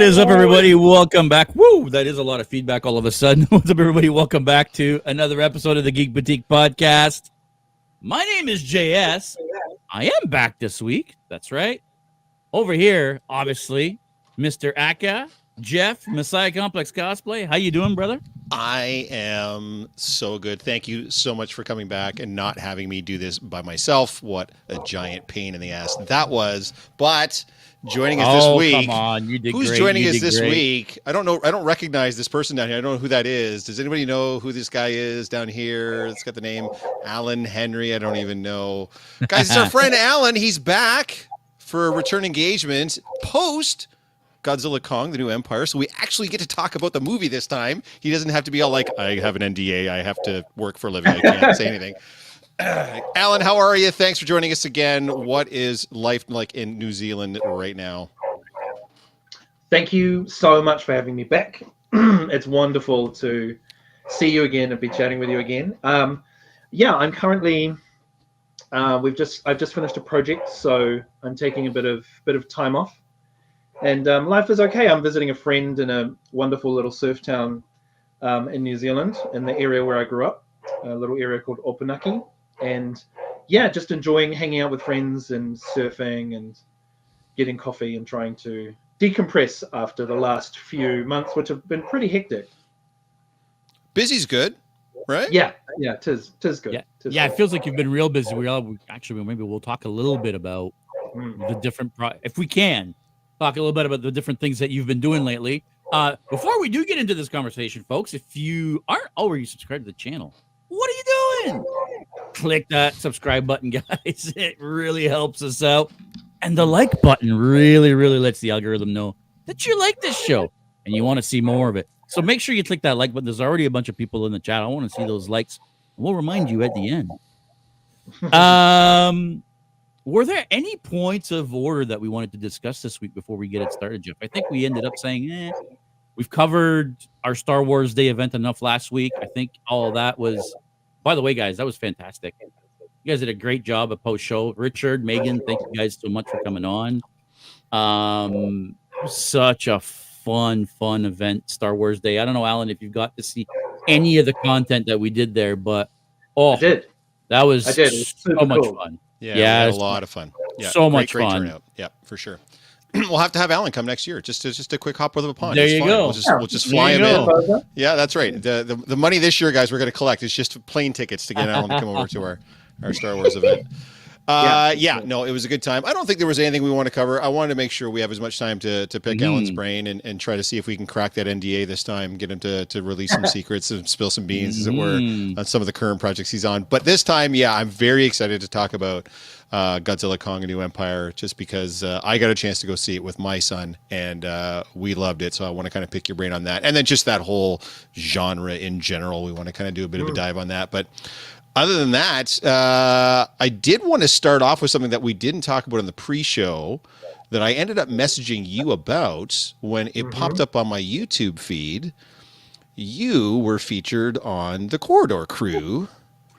is up, everybody? Welcome back. Woo! That is a lot of feedback all of a sudden. What's up, everybody? Welcome back to another episode of the Geek Boutique podcast. My name is JS. I am back this week. That's right. Over here, obviously, Mr. Aka, Jeff, Messiah Complex Cosplay. How you doing, brother? I am so good. Thank you so much for coming back and not having me do this by myself. What a giant pain in the ass that was. But joining us this week. Come on. You did Who's great. joining us this week? I don't know. I don't recognize this person down here. I don't know who that is. Does anybody know who this guy is down here? It's got the name Allan Henry. I don't even know. Guys, it's our friend Allan. He's back for a return engagement post Godzilla Kong, the New Empire. So we actually get to talk about the movie this time. He doesn't have to be all like, I have an NDA. I have to work for a living. I can't say anything. Allan, how are you? Thanks for joining us again. What is life like in New Zealand right now? Thank you so much for having me back. It's wonderful to see you again and be chatting with you again. Yeah, I'm currently I've just finished a project, so I'm taking a bit of time off, and life is okay. I'm visiting a friend in a wonderful little surf town in New Zealand, in the area where I grew up, a little area called Opunaki. And yeah, just enjoying hanging out with friends and surfing and getting coffee and trying to decompress after the last few months, which have been pretty hectic. Busy's good, right? Yeah, tis good. Yeah, it feels like you've been real busy. Maybe we'll talk a little bit about the different, if we can, talk a little bit about the different things that you've been doing lately. Before we do get into this conversation, folks, if you aren't already subscribed to the channel, what are you doing? Click that subscribe button, guys. It really helps us out. And the like button really, really lets the algorithm know that you like this show and you want to see more of it. So make sure you click that like button. There's already a bunch of people in the chat. I want to see those likes. We'll remind you at the end. Were there any points of order that we wanted to discuss this week before we get it started, Jeff? I think we ended up saying, we've covered our Star Wars Day event enough last week. I think all of that was, by the way, guys, that was fantastic. You guys did a great job at post-show. Richard, Megan, thank you guys so much for coming on. Such a fun event, Star Wars Day. I don't know, Allan, if you've got to see any of the content that we did there, but I did. That was It was so much cool. fun. Yeah, we had a lot of fun. Yeah, so much great fun. Turnout. Yeah, for sure. We'll have to have Allan come next year. Just a quick hop over the pond. There it's you fine. go. We'll just fly him in. Yeah, that's right. The money this year, guys, we're going to collect is just plane tickets to get Allan to come over to our Star Wars event. No, it was a good time. I don't think there was anything we want to cover. I wanted to make sure we have as much time to pick Allan's brain and try to see if we can crack that NDA this time, get him to release some secrets and spill some beans, as it were, on some of the current projects he's on. But this time, I'm very excited to talk about Godzilla Kong, A New Empire, just because I got a chance to go see it with my son, and we loved it. So I want to kind of pick your brain on that. And then just that whole genre in general, we want to kind of do a bit of a dive on that. But other than that, I did want to start off with something that we didn't talk about in the pre-show that I ended up messaging you about when it popped up on my YouTube feed. You were featured on the Corridor Crew.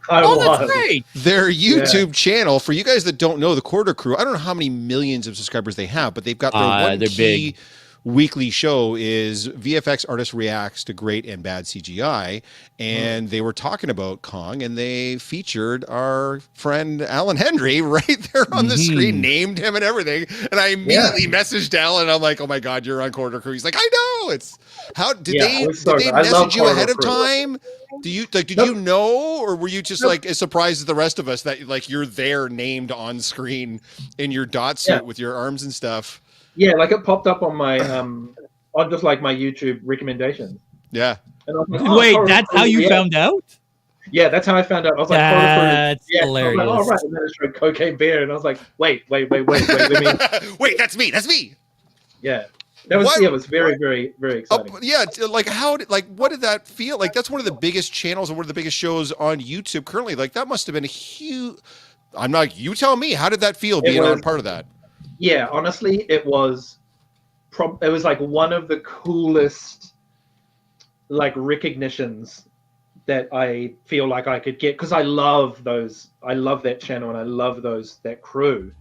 That's great. Their YouTube channel. For you guys that don't know, the Corridor Crew, I don't know how many millions of subscribers they have, but they've got their one key big weekly show is VFX Artist Reacts to Great and Bad CGI, and they were talking about Kong, and they featured our friend Allan Henry right there on the screen, named him and everything, and I immediately messaged Allan, I'm like, oh my God, you're on Corridor Crew. He's like, I know. It's how did they message you ahead of time? Do you did you know, or were you just like as surprised as the rest of us that like you're there named on screen in your dot suit with your arms and stuff? Yeah, like it popped up on my on just like my YouTube recommendations. Yeah. And I was like, wait, that's how you found out? Yeah, that's how I found out. I was like, that's hilarious. I was like, oh, right. And then it showed Cocaine Bear, and I was like, wait. Let me. Wait, that's me. Yeah. That was it was very, very, very exciting. What did that feel like? That's one of the biggest channels and one of the biggest shows on YouTube currently. Like that must have been a huge. I'm not. You tell me. How did that feel being on part of that? Yeah, honestly, it was like one of the coolest like recognitions that I feel like I could get, because I love that channel and I love that crew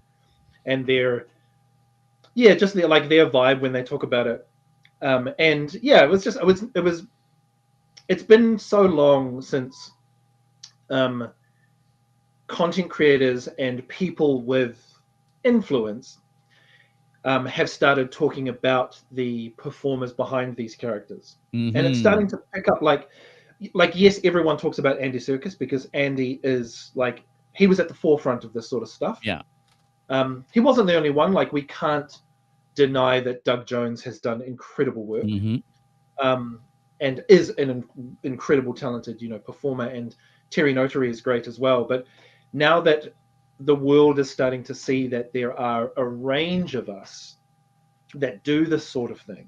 and their vibe when they talk about it. And yeah, it's been so long since content creators and people with influence have started talking about the performers behind these characters. And it's starting to pick up, like yes, everyone talks about Andy Serkis because Andy is like, he was at the forefront of this sort of stuff. Yeah. He wasn't the only one. Like, we can't deny that Doug Jones has done incredible work, and is an incredible talented, performer, and Terry Notary is great as well. But now that the world is starting to see that there are a range of us that do this sort of thing,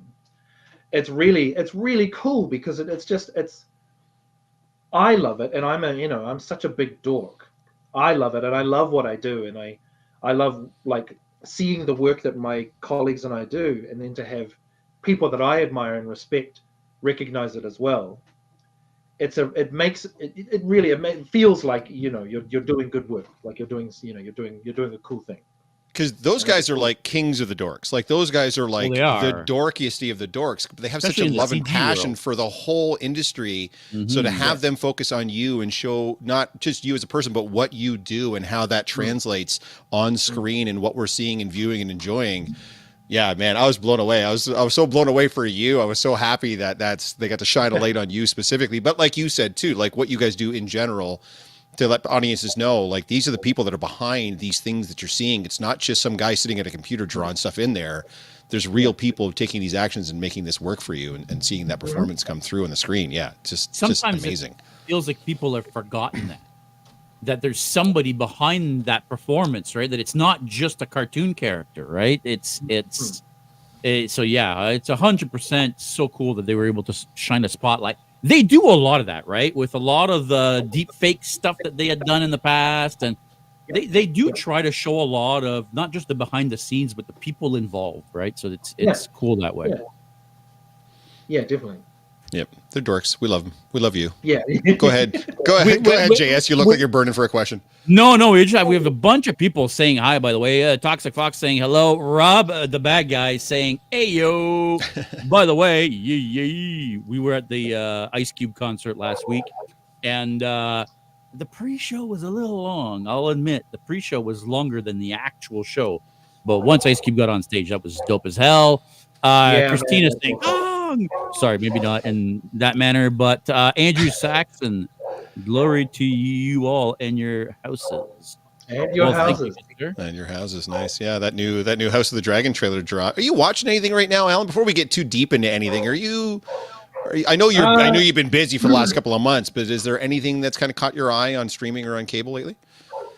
it's really cool, because I love it, and I'm such a big dork. I love it, and I love what I do, and I love, like, seeing the work that my colleagues and I do, and then to have people that I admire and respect recognize it as well. It feels like, you're doing good work, like you're doing a cool thing. Because those guys are like kings of the dorks. Like, those guys are like the dorkiest of the dorks. But they have such a love and passion for the whole industry. So to have them focus on you and show not just you as a person, but what you do and how that translates on screen and what we're seeing and viewing and enjoying. Yeah, man, I was blown away. I was so blown away for you. I was so happy that they got to shine a light on you specifically. But like you said too, like what you guys do in general, to let audiences know, like, these are the people that are behind these things that you're seeing. It's not just some guy sitting at a computer drawing stuff in there. There's real people taking these actions and making this work for you, and seeing that performance come through on the screen. Yeah, just amazing. It feels like people have forgotten that there's somebody behind that performance, right? That it's not just a cartoon character, right? So yeah, it's 100% so cool that they were able to shine a spotlight. They do a lot of that, right? With a lot of the deep fake stuff that they had done in the past. And they do try to show a lot of not just the behind the scenes, but the people involved, right? So it's cool that way. Yeah, definitely. Yep. They're dorks. We love them. We love you. Yeah. Go ahead, JS. You look like you're burning for a question. No, we have a bunch of people saying hi, by the way. Toxic Fox saying hello. Rob, the bad guy, saying, hey, yo. By the way, we were at the Ice Cube concert last week, and the pre-show was a little long. I'll admit, the pre-show was longer than the actual show. But once Ice Cube got on stage, that was dope as hell. Christina saying, sorry, maybe not in that manner, but Andrew Saxon, glory to you all and your houses. And your houses. And your houses, nice. Yeah, that new House of the Dragon trailer drop. Are you watching anything right now, Alan? Before we get too deep into anything, I know you've been busy for the last couple of months, but is there anything that's kind of caught your eye on streaming or on cable lately?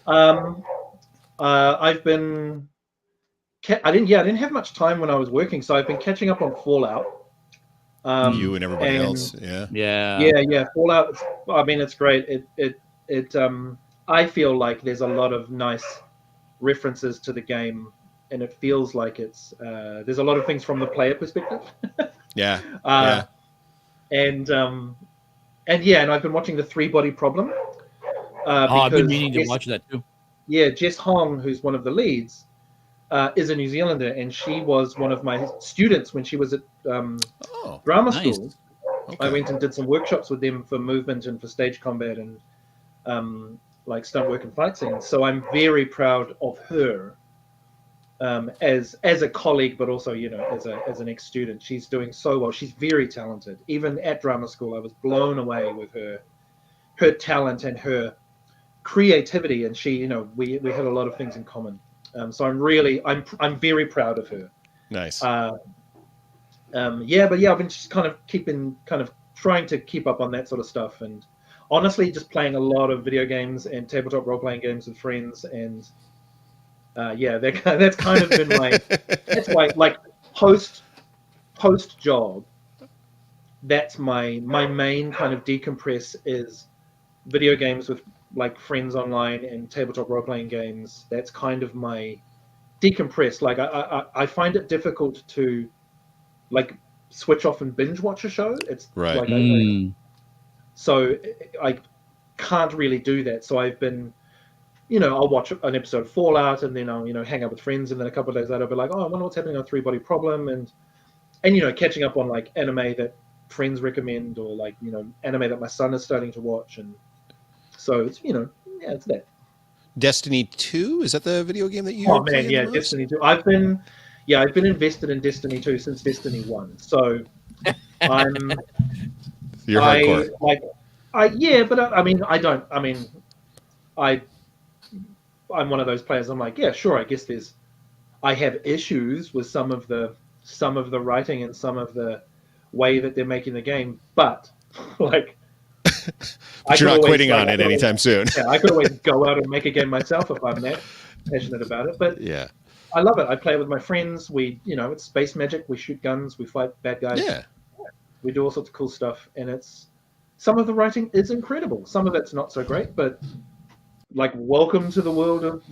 I've been. I didn't have much time when I was working, so I've been catching up on Fallout. You and everybody else, yeah. Fallout. I mean, it's great. I feel like there's a lot of nice references to the game, and it feels like there's a lot of things from the player perspective. And I've been watching the Three Body Problem. I've been meaning to watch that too. Yeah, Jess Hong, who's one of the leads, is a New Zealander, and she was one of my students when she was at drama school. Okay. I went and did some workshops with them for movement and for stage combat and like stunt work and fight scenes. So I'm very proud of her as a colleague, but also as an ex-student. She's doing so well. She's very talented. Even at drama school, I was blown away with her talent and her creativity. And she, we had a lot of things in common. So I'm very proud of her. Nice. I've been just kind of trying to keep up on that sort of stuff, and honestly, just playing a lot of video games and tabletop role-playing games with friends, and that's kind of been that's why, like, post job, that's my main kind of decompress is video games with like friends online and tabletop role-playing games. That's kind of my decompress. Like I find it difficult to like switch off and binge watch a show. It's right. Like so I can't really do that. So I've been, I'll watch an episode of Fallout, and then I'll hang out with friends, and then a couple of days later I'll be like, oh, I wonder what's happening on Three Body Problem, and and catching up on like anime that friends recommend, or like anime that my son is starting to watch, and so it's it's that. Destiny 2, is that the video game that you? Oh man, yeah, Destiny 2. I've been invested in Destiny 2 since Destiny 1. So I'm You're hardcore. I'm one of those players. I'm like, yeah, sure. I guess I have issues with some of the writing and some of the way that they're making the game, but like, but you're not quitting on it anytime soon. Yeah, I could always go out and make a game myself if I'm that passionate about it. But yeah, I love it. I play it with my friends. We, it's space magic. We shoot guns. We fight bad guys. Yeah. We do all sorts of cool stuff, and some of the writing is incredible. Some of it's not so great, but like, welcome to the world of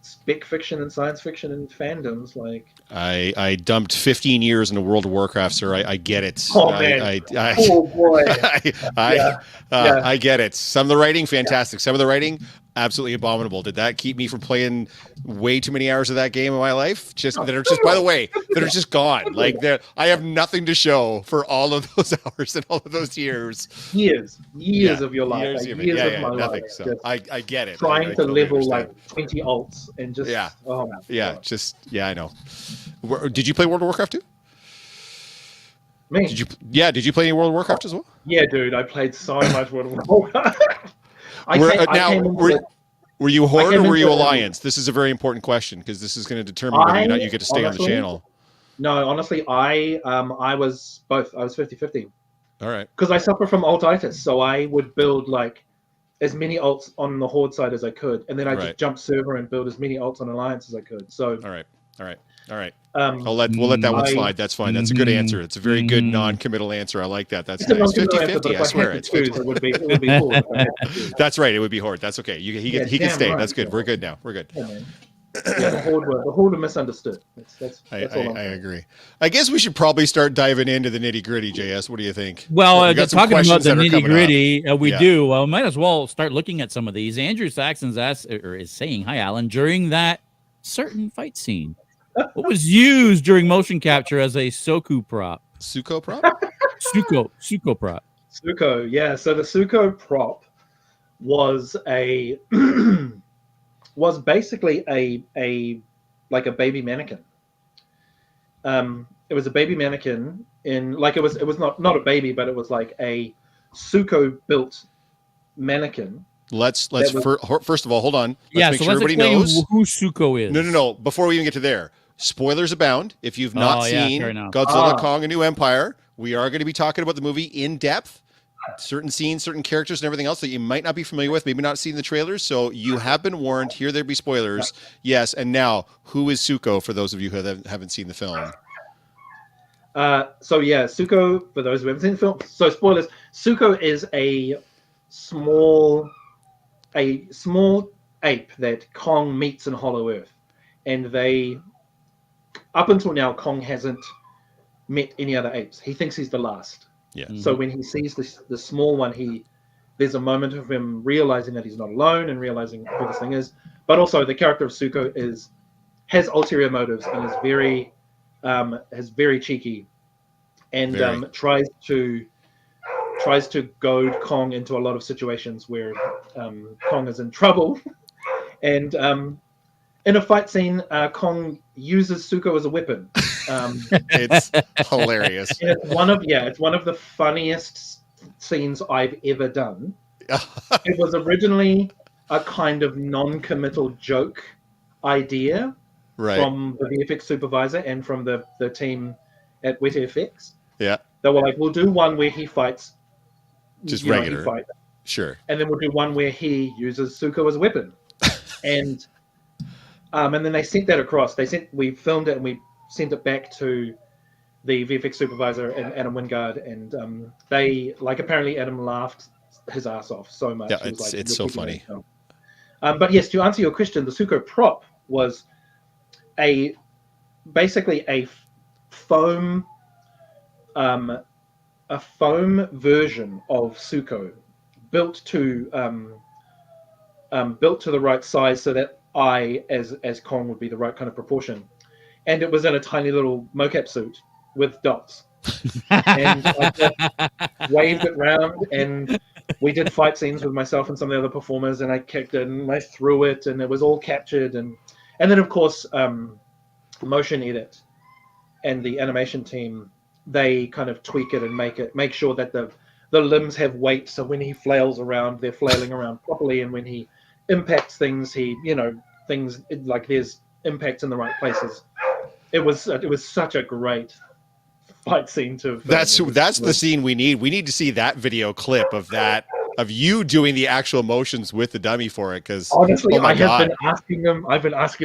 spec fiction and science fiction and fandoms. Like, I dumped 15 years into World of Warcraft, sir. I get it. Oh man, oh boy, I get it. Some of the writing, fantastic. Some of the writing, absolutely abominable. Did that keep me from playing way too many hours of that game in my life? By the way, that are just gone. Like, I have nothing to show for all of those hours and all of those years. Years of your life. Years of my nothing. life. So I get it. Trying to totally level understand. like 20 alts and just oh my God. I know. Did you play World of Warcraft too? Me? Did you play any World of Warcraft as well? Yeah, dude, I played so much World of Warcraft. Were you Horde or were you Alliance? This is a very important question because this is going to determine whether or not you get to stay on the channel. No, honestly, I was both. I was 50-50. All right. Because I suffer from altitis, so I would build like as many alts on the Horde side as I could, and then I just jump server and build as many alts on Alliance as I could. So all right. We'll let that one slide. That's fine. That's a good answer. It's a very good non-committal answer. I like that. That's nice. 50-50. I swear it's 50. It would be Horde. That's right. It would be Horde. That's okay. He can stay. Right. That's good. We're good now. We're good. Yeah, man. The Horde were misunderstood. That's I agree. I guess we should probably start diving into the nitty gritty. JS, what do you think? Well, talking about the nitty gritty, we do. Well, might as well start looking at some of these. Andrew Saxon's is saying, "Hi, Alan." During that certain fight scene, what was used during motion capture as a Suko prop? Suko prop? Suko prop. Suko, yeah. So the Suko prop was was basically a baby mannequin. It was a baby mannequin it was not a baby, but it was like a Suko built mannequin. First of all, hold on. Let's make sure everybody knows who Suko is. No. Before we even get to there, spoilers abound. If you've not seen Godzilla, Kong, A New Empire, we are going to be talking about the movie in depth. Certain scenes, certain characters, and everything else that you might not be familiar with, maybe not seen the trailers. So you have been warned. Here there be spoilers. Yes, and now, who is Suko for those of you who haven't seen the film? Suko, for those who haven't seen the film. So spoilers. Suko is a small ape that Kong meets in Hollow Earth, and up until now, Kong hasn't met any other apes. He thinks he's the last. Yeah. So when he sees the small one, there's a moment of him realizing that he's not alone and realizing who this thing is. But also, the character of Suko has ulterior motives and is very cheeky, and tries to goad Kong into a lot of situations where Kong is in trouble. And in a fight scene, Kong uses Suko as a weapon. It's hilarious. And it's one of the funniest scenes I've ever done. It was originally a kind of non-committal joke idea from the VFX supervisor and from the team at WetFX. Yeah. They were like, we'll do one where he fights. Just regular. Sure. And then we'll do one where he uses Suko as a weapon. And then they sent that across. We filmed it and we sent it back to the VFX supervisor and Adam Wingard, and apparently Adam laughed his ass off so much. Yeah, it's so funny. But yes, to answer your question, the Suko prop was basically a foam version of Suko, built to the right size so that I, as Kong, would be the right kind of proportion. And it was in a tiny little mocap suit with dots. And I just waved it round, and we did fight scenes with myself and some of the other performers, and I kicked it and I threw it, and it was all captured. And then of course motion edit and the animation team, they kind of tweak it and make sure that the limbs have weight, so when he flails around, they're flailing around properly, and when he impacts things, things like there's impacts in the right places. It was such a great fight scene to film. That's the scene we need. We need to see that video clip of you doing the actual motions with the dummy for it. Because honestly, I've been asking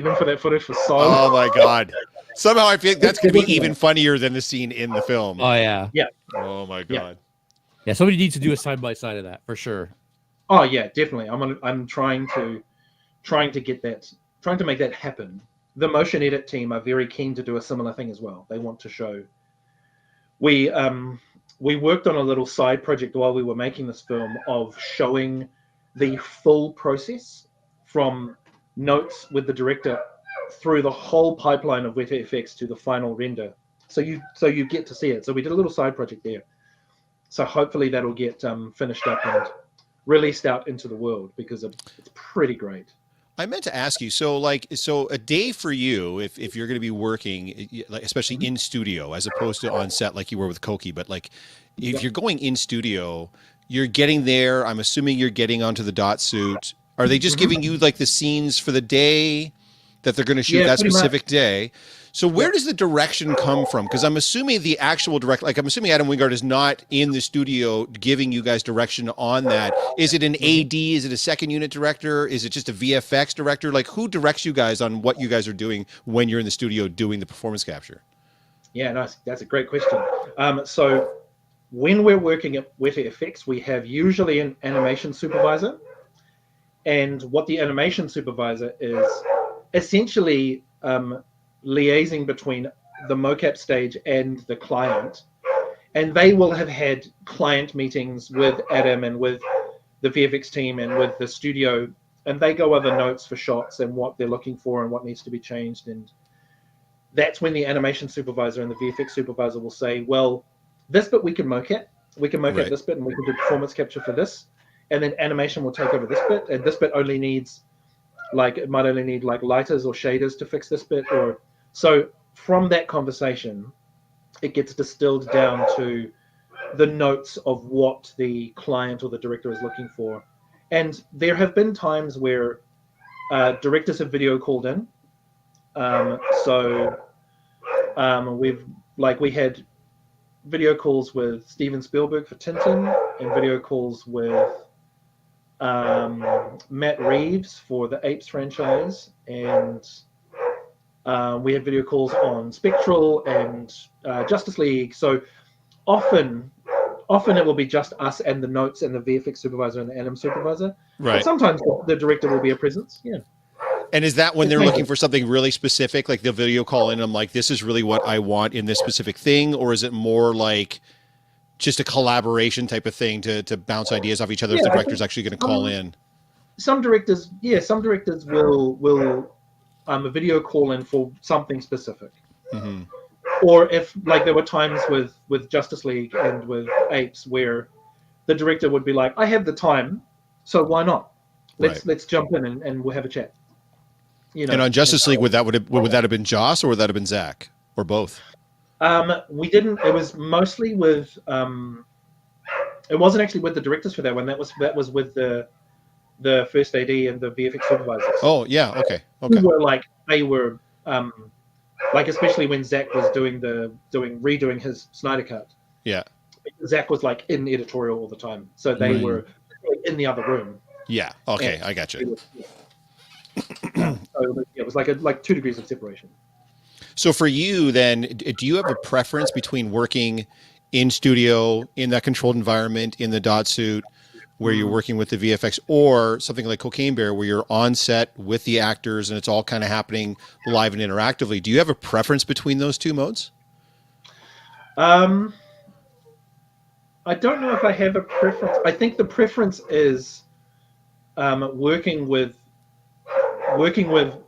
them for that footage for so long. Oh my god! Somehow I feel that's going to be even funnier than the scene in the film. Oh yeah. Yeah. Oh my god. Yeah. Somebody needs to do a side by side of that for sure. Oh yeah, definitely. I'm trying to get that, trying to make that happen. The motion edit team are very keen to do a similar thing as well. They want to show. We worked on a little side project while we were making this film of showing the full process from notes with the director through the whole pipeline of VFX to the final render. So you get to see it. So we did a little side project there. So hopefully that'll get finished up and released out into the world, because it's pretty great. I meant to ask you, so a day for you, if you're going to be working, especially in studio as opposed to on set like you were with Koki, but like if you're going in studio, you're getting there. I'm assuming you're getting onto the dot suit. Are they just giving you like the scenes for the day that they're going to shoot that specific day? So where does the direction come from? Because I'm assuming the actual I'm assuming Adam Wingard is not in the studio giving you guys direction on that. Is it an AD? Is it a second unit director? Is it just a VFX director? Like, who directs you guys on what you guys are doing when you're in the studio doing the performance capture? Yeah, nice. That's a great question. So when we're working at VFX, we have usually an animation supervisor. And what the animation supervisor is essentially liaising between the mocap stage and the client, and they will have had client meetings with Adam and with the VFX team and with the studio, and they go over notes for shots and what they're looking for and what needs to be changed. And that's when the animation supervisor and the VFX supervisor will say, well, this bit we can mocap this bit, and we can do performance capture for this, and then animation will take over this bit, and this bit only needs it might only need like lighters or shaders to fix this bit. Or so from that conversation, it gets distilled down to the notes of what the client or the director is looking for. And there have been times where directors have video called in. We had video calls with Steven Spielberg for Tintin, and video calls with Matt Reeves for the Apes franchise, and we had video calls on Spectral and Justice League. So often it will be just us and the notes and the VFX supervisor and the anim supervisor. Right. But sometimes the director will be a presence. Yeah. And is that when they're looking for something really specific, like they'll video call in and I'm like, this is really what I want in this specific thing? Or is it more like just a collaboration type of thing to bounce ideas off each other if the director's actually going to call in? Some directors will a video call in for something specific. Mm-hmm. Or if there were times with Justice League and with Apes where the director would be like, I have the time, so why not? Let's jump in and we'll have a chat. And on Justice League, would that have been Joss, or would that have been Zach, or both? We didn't. It was mostly with. It wasn't actually with the directors for that one. That was with the first AD and the VFX supervisors. Oh yeah, okay. They were especially when Zach was redoing his Snyder Cut. Yeah. Zach was in editorial all the time, so they were in the other room. Yeah. Okay, I got you. So it was like 2 degrees of separation. So for you then, do you have a preference between working in studio, in that controlled environment, in the dot suit, where you're working with the VFX, or something like Cocaine Bear, where you're on set with the actors and it's all kind of happening live and interactively? Do you have a preference between those two modes? I don't know if I have a preference. I think the preference is working with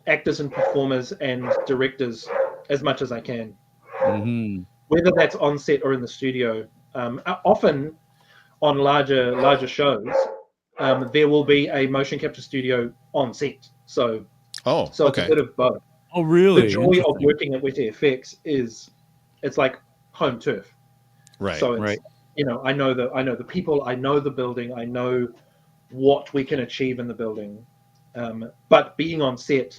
actors and performers and directors as much as I can. Mm-hmm. whether that's on set or in the studio. Often on larger shows, there will be a motion capture studio on set. So it's a bit of both. Oh, really? The joy of working at WetFX is it's like home turf. Right. So it's, I know the people, I know the building, I know what we can achieve in the building. But being on set,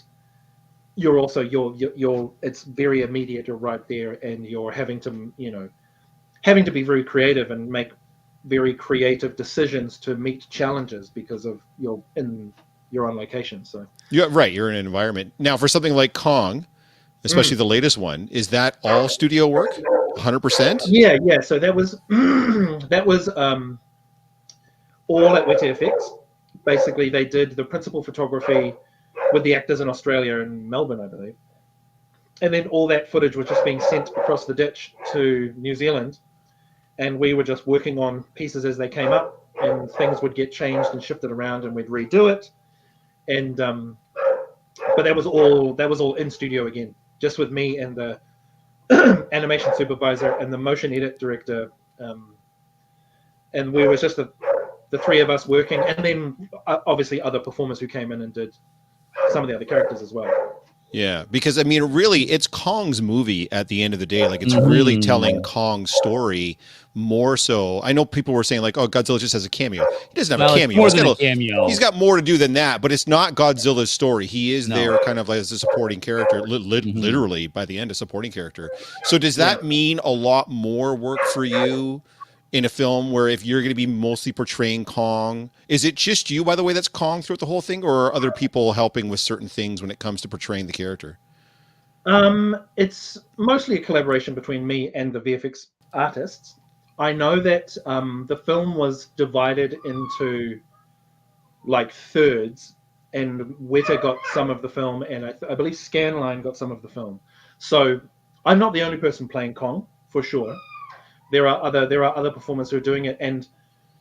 you're also you're it's very immediate. You're right there, and you're having to be very creative and make very creative decisions to meet challenges because of you're on location. So you're in an environment now. For something like Kong, especially the latest one, is that all studio work? 100%? Yeah. So that was all at WetFX. Basically, they did the principal photography with the actors in Australia and Melbourne, I believe. And then all that footage was just being sent across the ditch to New Zealand. And we were just working on pieces as they came up, and things would get changed and shifted around, and we'd redo it. And but that was all in studio again, just with me and the animation supervisor and the motion edit director. And we were just the three of us working, and then obviously other performers who came in and did some of the other characters as well. Yeah, because I mean, really, it's Kong's movie at the end of the day. Like, it's really telling Kong's story more so. I know people were saying like, "Oh, Godzilla just has a cameo." He doesn't have a cameo. More than a cameo. He's got more to do than that. But it's not Godzilla's story. He is there kind of like as a supporting character, literally by the end, a supporting character. So does that mean a lot more work for you in a film where if you're going to be mostly portraying Kong, is it just you, by the way, that's Kong throughout the whole thing, or are other people helping with certain things when it comes to portraying the character? It's mostly a collaboration between me and the VFX artists. I know that the film was divided into like thirds, and Weta got some of the film, and I believe Scanline got some of the film. So I'm not the only person playing Kong, for sure. There are other performers who are doing it, and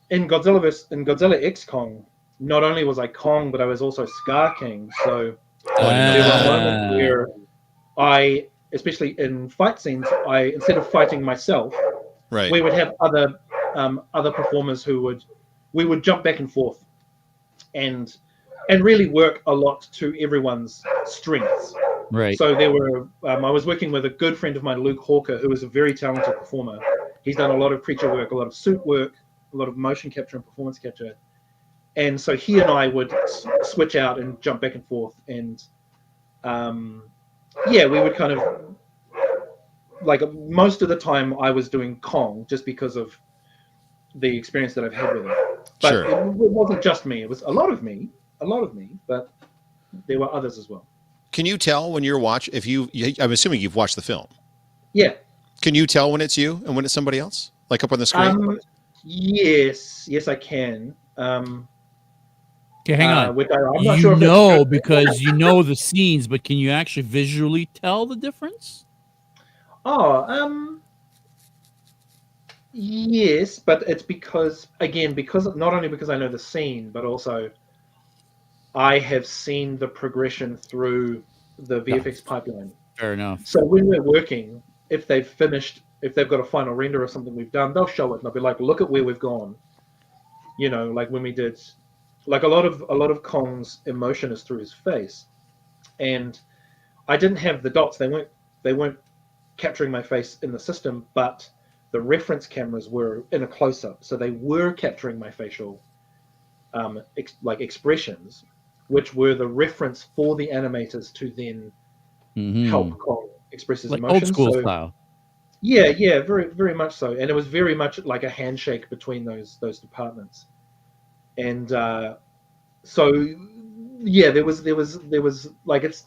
in Godzilla X Kong, not only was I Kong, but I was also Scar King. So there were moments where I, especially in fight scenes, instead of fighting myself, we would have other performers we would jump back and forth, and really work a lot to everyone's strengths. Right. So there were I was working with a good friend of mine, Luke Hawker, who is a very talented performer. He's done a lot of creature work, a lot of suit work, a lot of motion capture and performance capture. And so he and I would switch out and jump back and forth. And we would kind of, like, most of the time I was doing Kong just because of the experience that I've had with him. But it wasn't just me. It was a lot of me, but there were others as well. Can you tell when you're I'm assuming you've watched the film. Yeah. Can you tell when it's you and when it's somebody else? Like up on the screen? Yes, I can. Okay, hang on. I'm not sure because you know the scenes, but can you actually visually tell the difference? Yes, but it's because not only because I know the scene, but also I have seen the progression through the VFX pipeline. Fair enough. So when we're working, if they've got a final render or something we've done, they'll show it and they'll be like, look at where we've gone. Like when we did, like a lot of Kong's emotion is through his face. And I didn't have the dots. They weren't capturing my face in the system, but the reference cameras were in a close-up. So they were capturing my facial expressions, which were the reference for the animators to then help Kong express his emotions. Old school style. Yeah, very, very much so. And it was very much like a handshake between those departments. And there was like, it's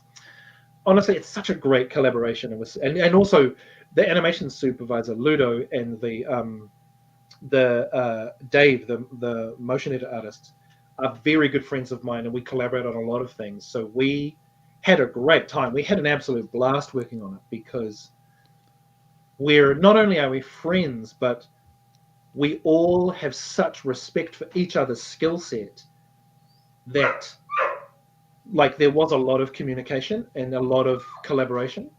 honestly, it's such a great collaboration. It was, and also the animation supervisor Ludo and the Dave, the motion editor artist, are very good friends of mine, and we collaborate on a lot of things. So we had a great time. We had an absolute blast working on it because not only are we friends, but we all have such respect for each other's skill set that, like, there was a lot of communication and a lot of collaboration.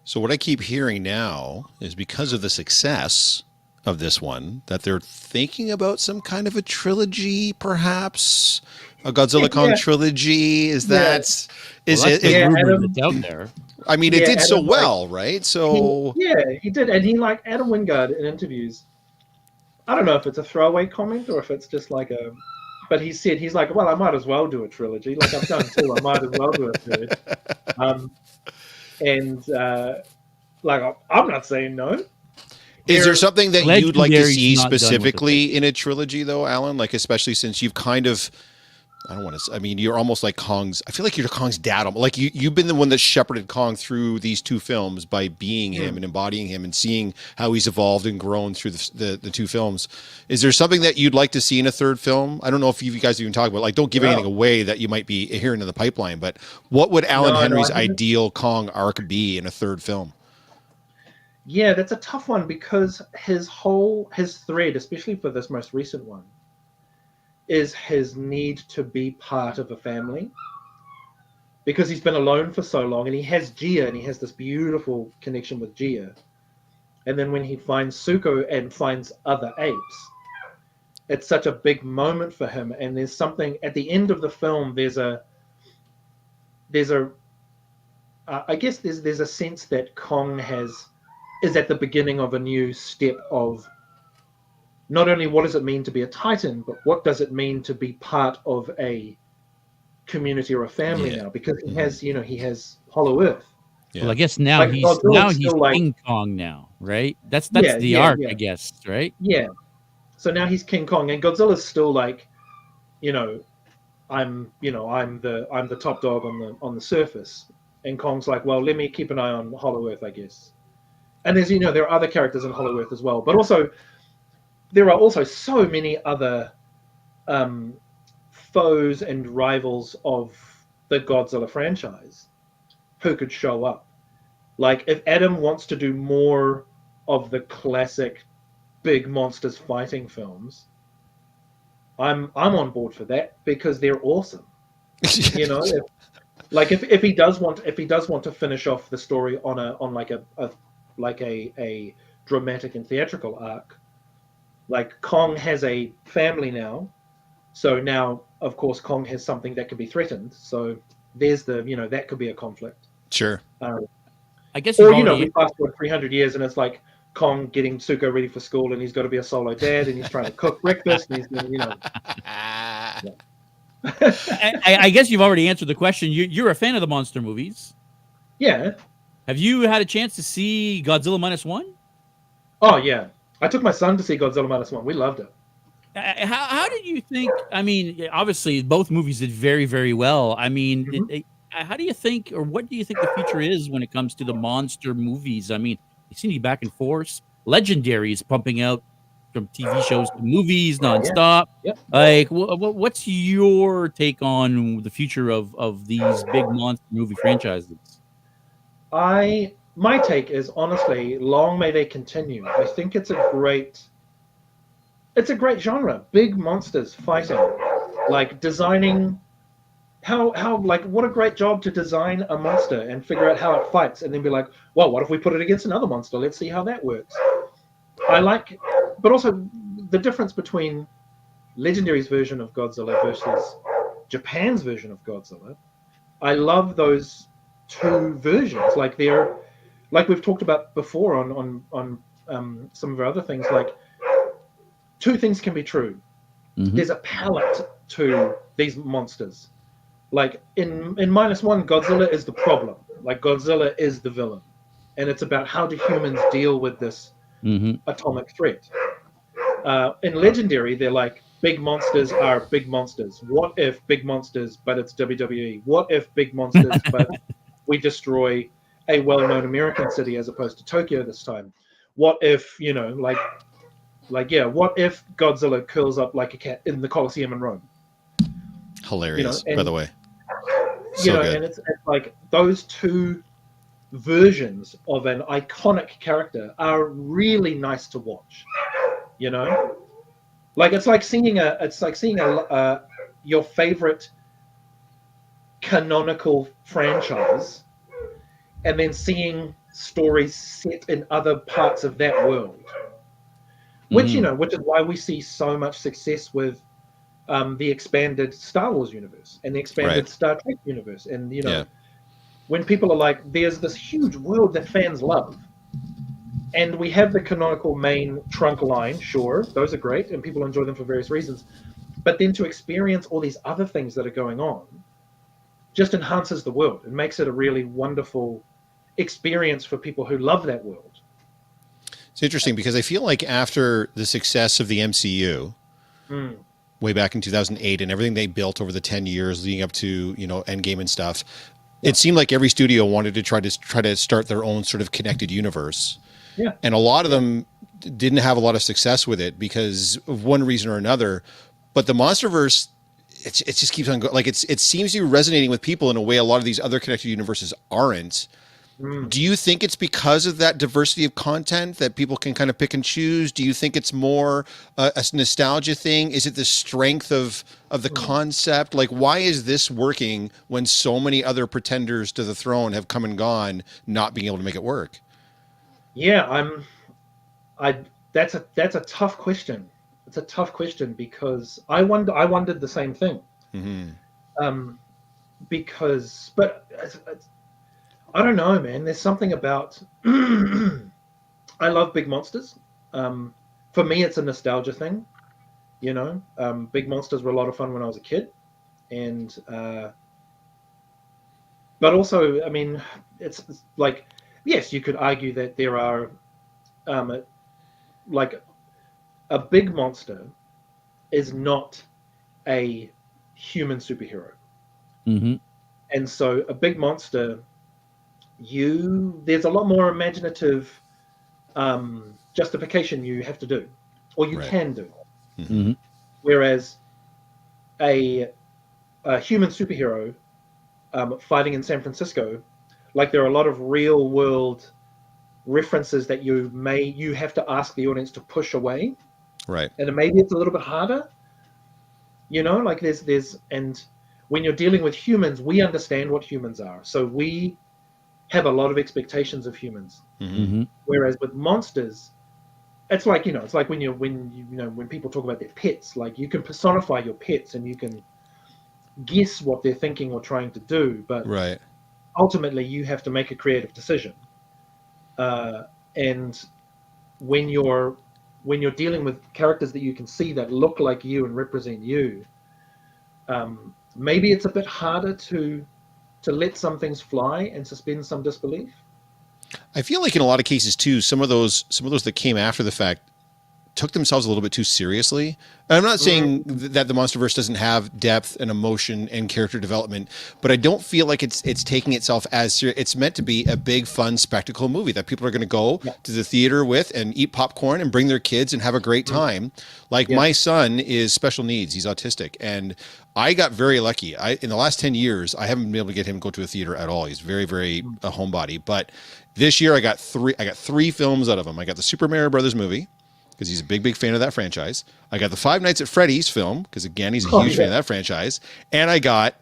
So what I keep hearing now is because of the success of this one, that they're thinking about some kind of a trilogy, perhaps a Godzilla Kong trilogy. Is that is well, that's it? the rumor Adam, that's out there. I mean, it did so well, right? So he did, and he like Adam Wingard in interviews. I don't know if it's a throwaway comment or if it's just like a. But he said he's like, well, I might as well do a trilogy. Like I've done two, I might as well do a third. Like I'm not saying no. Is there something that you'd like to see not done with specifically in a trilogy, though, Alan? Like, especially since you've kind of, I don't want to, I mean, you're almost like Kong's, I feel like you're Kong's dad. Like, you've been the one that shepherded Kong through these two films by being him and embodying him and seeing how he's evolved and grown through the two films. Is there something that you'd like to see in a third film? I don't know if you guys even talk about, like, don't give anything away that you might be hearing in the pipeline, but what would Allan Henry's ideal Kong arc be in a third film? Yeah, that's a tough one because his thread, especially for this most recent one, is his need to be part of a family. Because he's been alone for so long, and he has Gia, and he has this beautiful connection with Gia. And then when he finds Suko and finds other apes, it's such a big moment for him. And there's something at the end of the film. I guess there's a sense that Kong is at the beginning of a new step of not only what does it mean to be a Titan, but what does it mean to be part of a community or a family now? Because he has Hollow Earth. Well, I guess now he's King Kong now, right? That's the arc, I guess, right? Yeah. So now he's King Kong, and Godzilla's still like, I'm the top dog on the surface, and Kong's like, well, let me keep an eye on Hollow Earth, I guess. And there's, there are other characters in Hollow Earth as well. But also, there are also so many other foes and rivals of the Godzilla franchise who could show up. Like, if Adam wants to do more of the classic big monsters fighting films, I'm on board for that because they're awesome. If he does want to finish off the story on a dramatic and theatrical arc, like Kong has a family now, so now of course Kong has something that can be threatened, so there's that could be a conflict. Sure. I guess we fast forward 300 years and it's like Kong getting Suko ready for school and he's got to be a solo dad and he's trying to cook breakfast and he's I guess you've already answered the question. You're a fan of the monster movies. Yeah. Have you had a chance to see Godzilla -1? Oh, yeah. I took my son to see Godzilla -1. We loved it. How did you think? I mean, obviously, both movies did very, very well. I mean, how do you think, or what do you think the future is when it comes to the monster movies? I mean, they seem to be back and forth. Legendary is pumping out from TV shows to movies nonstop. Yeah. Like, what's your take on the future of these big monster movie franchises? My take is, honestly, long may they continue. I think it's a great genre. Big monsters fighting, like designing what a great job to design a monster and figure out how it fights and then be like, well, what if we put it against another monster? Let's see how that works. But also the difference between Legendary's version of Godzilla versus Japan's version of Godzilla. I love those two versions. Like we've talked about before on some of our other things, like two things can be true. There's a palette to these monsters. Like in -1, Godzilla is the problem. Like Godzilla is the villain. And it's about how do humans deal with this atomic threat. In Legendary, they're like, big monsters are big monsters. What if big monsters, but it's WWE? What if big monsters, but we destroy a well-known American city as opposed to Tokyo this time? What if, what if Godzilla curls up like a cat in the Colosseum in Rome? Hilarious, by the way. Good. And it's like those two versions of an iconic character are really nice to watch. Like it's like seeing your favorite canonical franchise and then seeing stories set in other parts of that world, which which is why we see so much success with the expanded Star Wars universe and the expanded Star Trek universe, and when people are like, there's this huge world that fans love, and we have the canonical main trunk line, sure, those are great and people enjoy them for various reasons, but then to experience all these other things that are going on just enhances the world and makes it a really wonderful experience for people who love that world. It's interesting because I feel like after the success of the MCU way back in 2008 and everything they built over the 10 years leading up to, Endgame and stuff, it seemed like every studio wanted to try to start their own sort of connected universe. Yeah. And a lot of them didn't have a lot of success with it because of one reason or another. But the Monsterverse, it just keeps on going. Like it seems to be resonating with people in a way a lot of these other connected universes aren't. Do you think it's because of that diversity of content that people can kind of pick and choose? Do you think it's more a nostalgia thing? Is it the strength of the concept? Like, why is this working when so many other pretenders to the throne have come and gone, not being able to make it work? Yeah, that's a tough question. It's a tough question because I wondered the same thing. But I don't know, man. There's something about I love big monsters. For me, it's a nostalgia thing. Big monsters were a lot of fun when I was a kid, and but also, I mean, it's like, yes, you could argue that there are like a big monster is not a human superhero, and so a big monster, there's a lot more imaginative justification you have to do, or you can do. Whereas a human superhero fighting in San Francisco, like there are a lot of real world references that you have to ask the audience to push away, right? And maybe it's a little bit harder, like there's and when you're dealing with humans, we understand what humans are, so we have a lot of expectations of humans. Whereas with monsters, it's like it's like when people talk about their pets, like you can personify your pets and you can guess what they're thinking or trying to do, but ultimately you have to make a creative decision. And when you're dealing with characters that you can see that look like you and represent you, maybe it's a bit harder to let some things fly and suspend some disbelief. I feel like in a lot of cases too, some of those that came after the fact took themselves a little bit too seriously. And I'm not saying that the Monsterverse doesn't have depth and emotion and character development, but I don't feel like it's taking itself as serious. It's meant to be a big, fun spectacle movie that people are going to go to the theater with and eat popcorn and bring their kids and have a great time. Like my son is special needs. He's autistic. And I got very lucky. In the last 10 years, I haven't been able to get him to go to a theater at all. He's very, very a homebody. But this year I got three films out of him. I got the Super Mario Brothers movie, because he's a big, big fan of that franchise. I got the Five Nights at Freddy's film, because again, he's a huge fan of that franchise. And I got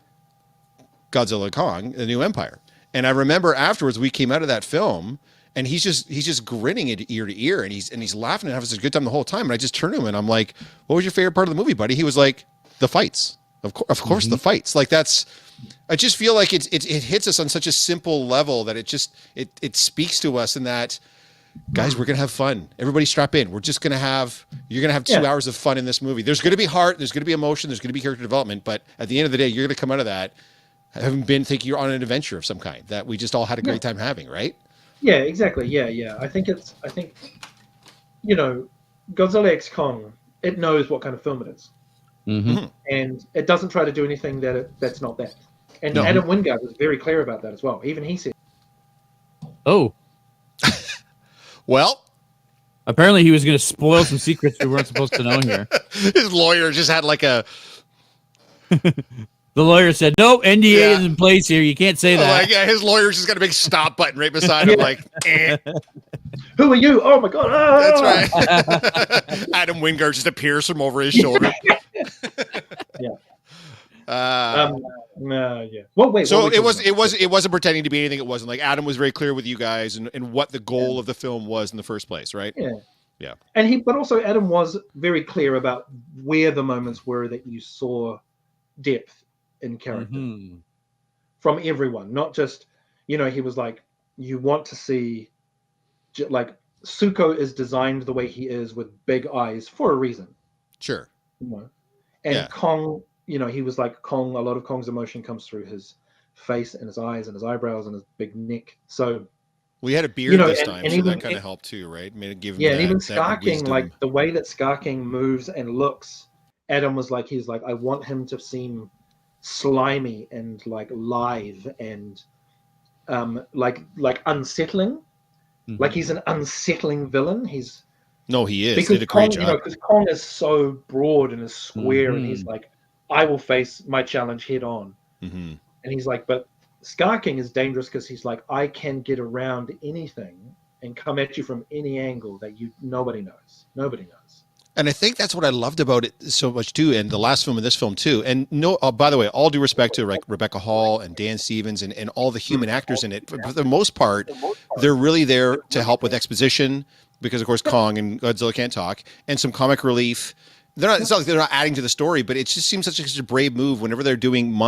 Godzilla Kong, The New Empire. And I remember afterwards we came out of that film and he's just grinning ear to ear and he's laughing and having such a good time the whole time. And I just turned to him and I'm like, what was your favorite part of the movie, buddy? He was like, the fights. Of course, the fights. Like I just feel like it hits us on such a simple level that it speaks to us in that, guys, we're going to have fun. Everybody strap in. You're going to have 2 hours of fun in this movie. There's going to be heart. There's going to be emotion. There's going to be character development. But at the end of the day, you're going to come out of that having been thinking you're on an adventure of some kind that we just all had a great time having, right? Yeah, exactly. Yeah. I think Godzilla X Kong, it knows what kind of film it is. And it doesn't try to do anything that's not that. And Adam Wingard was very clear about that as well. Even he said, "Oh, well, apparently he was going to spoil some secrets we weren't supposed to know here." His lawyer just had like a. The lawyer said, "No, NDA is in place here. You can't say that." His lawyer's just got a big stop button right beside him, like. Who are you? Oh my god! That's right. Adam Wingard just appears from over his shoulder. Yeah. Well, wait. So it wasn't pretending to be anything. It wasn't. Like Adam was very clear with you guys and what the goal of the film was in the first place, right? Yeah. Yeah. But also Adam was very clear about where the moments were that you saw depth in character from everyone, not just, he was like, you want to see, like, Zuko is designed the way he is with big eyes for a reason. Sure. And Kong, he was like Kong. A lot of Kong's emotion comes through his face and his eyes and his eyebrows and his big neck. So we had a beard this time, so that kind of helped too, right? Made it give him and even Scar King, like the way that Scar King moves and looks, Adam was like, he's like, I want him to seem slimy and like live and like unsettling. Like he's an unsettling villain. He is. Because did a great job. Because Kong is so broad and is square, and he's like, I will face my challenge head on. And he's like, but Scar King is dangerous because he's like, I can get around anything and come at you from any angle that nobody knows. Nobody knows. And I think that's what I loved about it so much too, and the last film and this film too. And by the way, all due respect to like Rebecca Hall and Dan Stevens and all the human actors in it, for the most part, they're really there to help with exposition because of course Kong and Godzilla can't talk, and some comic relief. It's not like they're not adding to the story, but it just seems such a brave move. Whenever they're doing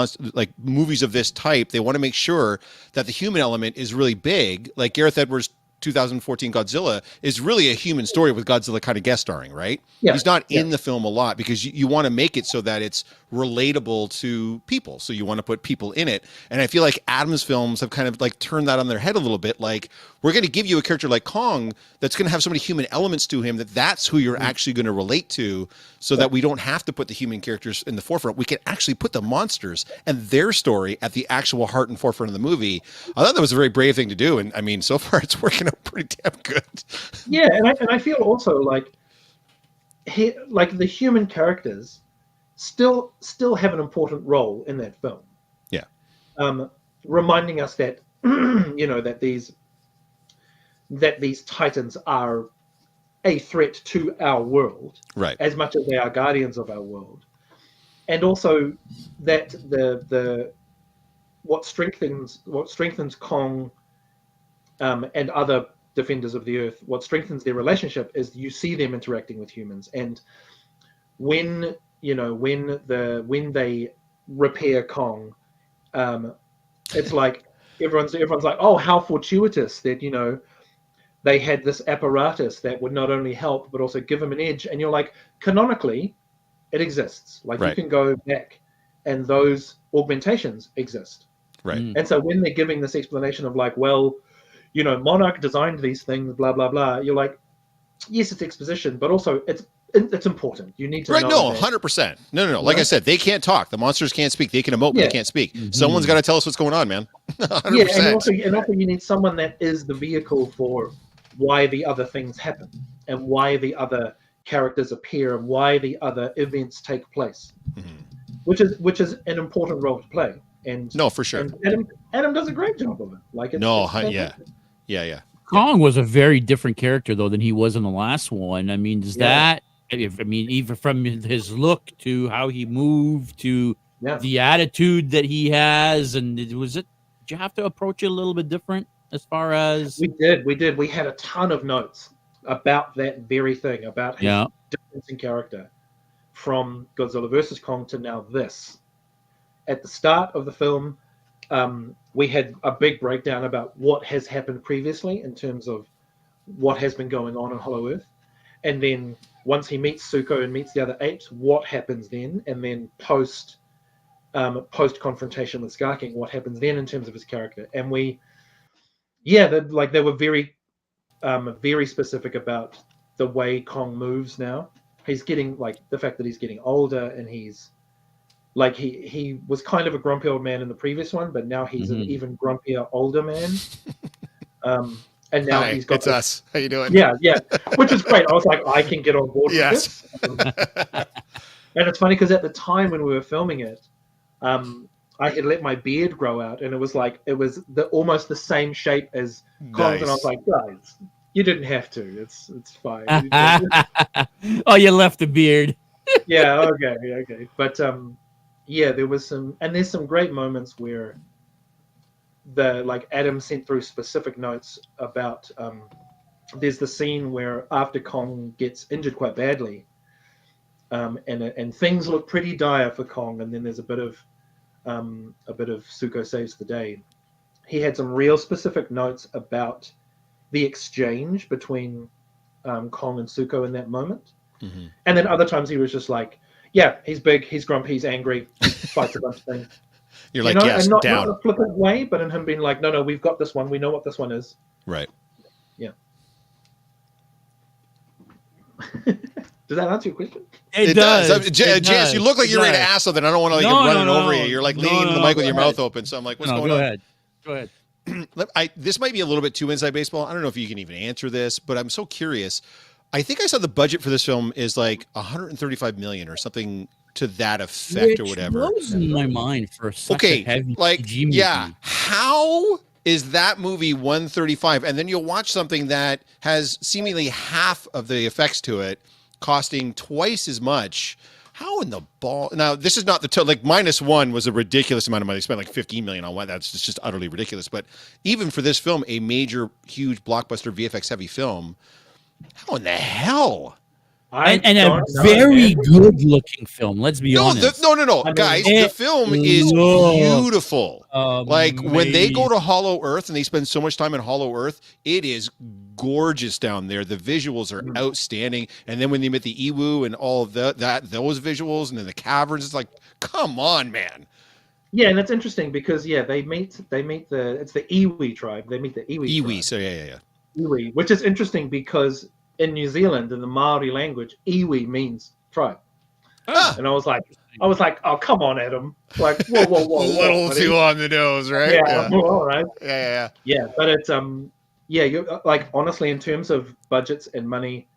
movies of this type, they want to make sure that the human element is really big. Like Gareth Edwards' 2014 Godzilla is really a human story with Godzilla kind of guest starring, right? Yeah. He's not in the film a lot because you want to make it so that it's relatable to people. So you want to put people in it. And I feel like Adam's films have kind of like turned that on their head a little bit. Like, we're going to give you a character like Kong that's going to have so many human elements to him that's who you're actually going to relate to, so that we don't have to put the human characters in the forefront. We can actually put the monsters and their story at the actual heart and forefront of the movie. I thought that was a very brave thing to do. And I mean, so far it's working out pretty damn good. Yeah. And I feel also like the human characters still have an important role in that film. Yeah. Reminding us that, that these titans are a threat to our world, right, as much as they are guardians of our world, and also that the what strengthens Kong and other defenders of the earth, what strengthens their relationship is you see them interacting with humans, and when they repair Kong, it's like everyone's like, oh, how fortuitous that they had this apparatus that would not only help but also give them an edge. And you're like, canonically, it exists. Like, right, you can go back, and those augmentations exist. Right. And so when they're giving this explanation of like, well, Monarch designed these things, blah blah blah, you're like, yes, it's exposition, but also it's important. You need to know. No, 100%. No. Like I said, they can't talk. The monsters can't speak. They can emote, but they can't speak. Someone's got to tell us what's going on, man. 100%. Yeah, and also you need someone that is the vehicle for why the other things happen and why the other characters appear and why the other events take place, which is an important role to play. And no, for sure. And Adam does a great job of it. Like, yeah. Kong was a very different character though than he was in the last one. I mean, even from his look to how he moved to the attitude that he has, and did you have to approach it a little bit different as far as we did? We had a ton of notes about that very thing, about his difference in character from Godzilla versus Kong to now this. At the start of the film, we had a big breakdown about what has happened previously in terms of what has been going on in Hollow Earth. And then once he meets Zuko and meets the other apes, what happens then? And then post confrontation with Scar King, what happens then in terms of his character? And they were very, very specific about the way Kong moves now. He's getting, like, the fact that he's getting older, and he's like, he was kind of a grumpy old man in the previous one, but now he's an even grumpier older man. And now he's got us. How you doing? Yeah, which is great. I was like, I can get on board with this. And it's funny because at the time when we were filming it, I had let my beard grow out, and it was almost the same shape as Kong's, and I was like, guys, you didn't have to. It's fine. Oh, you left the beard. Yeah. Okay. But yeah, there was some, and there's some great moments where Adam sent through specific notes about. There's the scene where after Kong gets injured quite badly, and things look pretty dire for Kong, and then there's a bit of Zuko saves the day. He had some real specific notes about the exchange between Kong and Zuko in that moment. Mm-hmm. And then other times he was just like, yeah, he's big, he's grumpy, he's angry, he fights a bunch of things. You're like, yes, and not, down. Not in a flippant way, but in him being like, no, we've got this one. We know what this one is. Right. Yeah. Does that answer your question? It does. Jess, you look like you're ready to ask something. I don't want to run it over you. You're like leaning the mic with your mouth open. So I'm like, what's going on? Go ahead. This might be a little bit too inside baseball. I don't know if you can even answer this, but I'm so curious. I think I saw the budget for this film is like 135 million or something to that effect or whatever. Blows in my mind for such a heavy CG movie. Yeah. How is that movie 135? And then you'll watch something that has seemingly half of the effects to it, costing twice as much. How in the ball? Now, this is not the -1 was a ridiculous amount of money. They spent like 15 million on one. That's just utterly ridiculous. But even for this film, a major, huge blockbuster VFX heavy film, how in the hell? And a very good looking film. Let's be honest. No, guys. The film is beautiful. When they go to Hollow Earth and they spend so much time in Hollow Earth, it is gorgeous down there. The visuals are outstanding. And then when they met the Ewu and all of those visuals and then the caverns, it's like, come on, man. Yeah, and that's interesting because they meet the Iwi tribe. They meet the Iwi tribe. So yeah. Iwi, which is interesting because in New Zealand, in the Maori language, iwi means tribe. And I was like, oh, come on, Adam. Like, whoa. A little too on the nose, right? Yeah. All right. Yeah. Yeah, but it's you're like, honestly, in terms of budgets and money,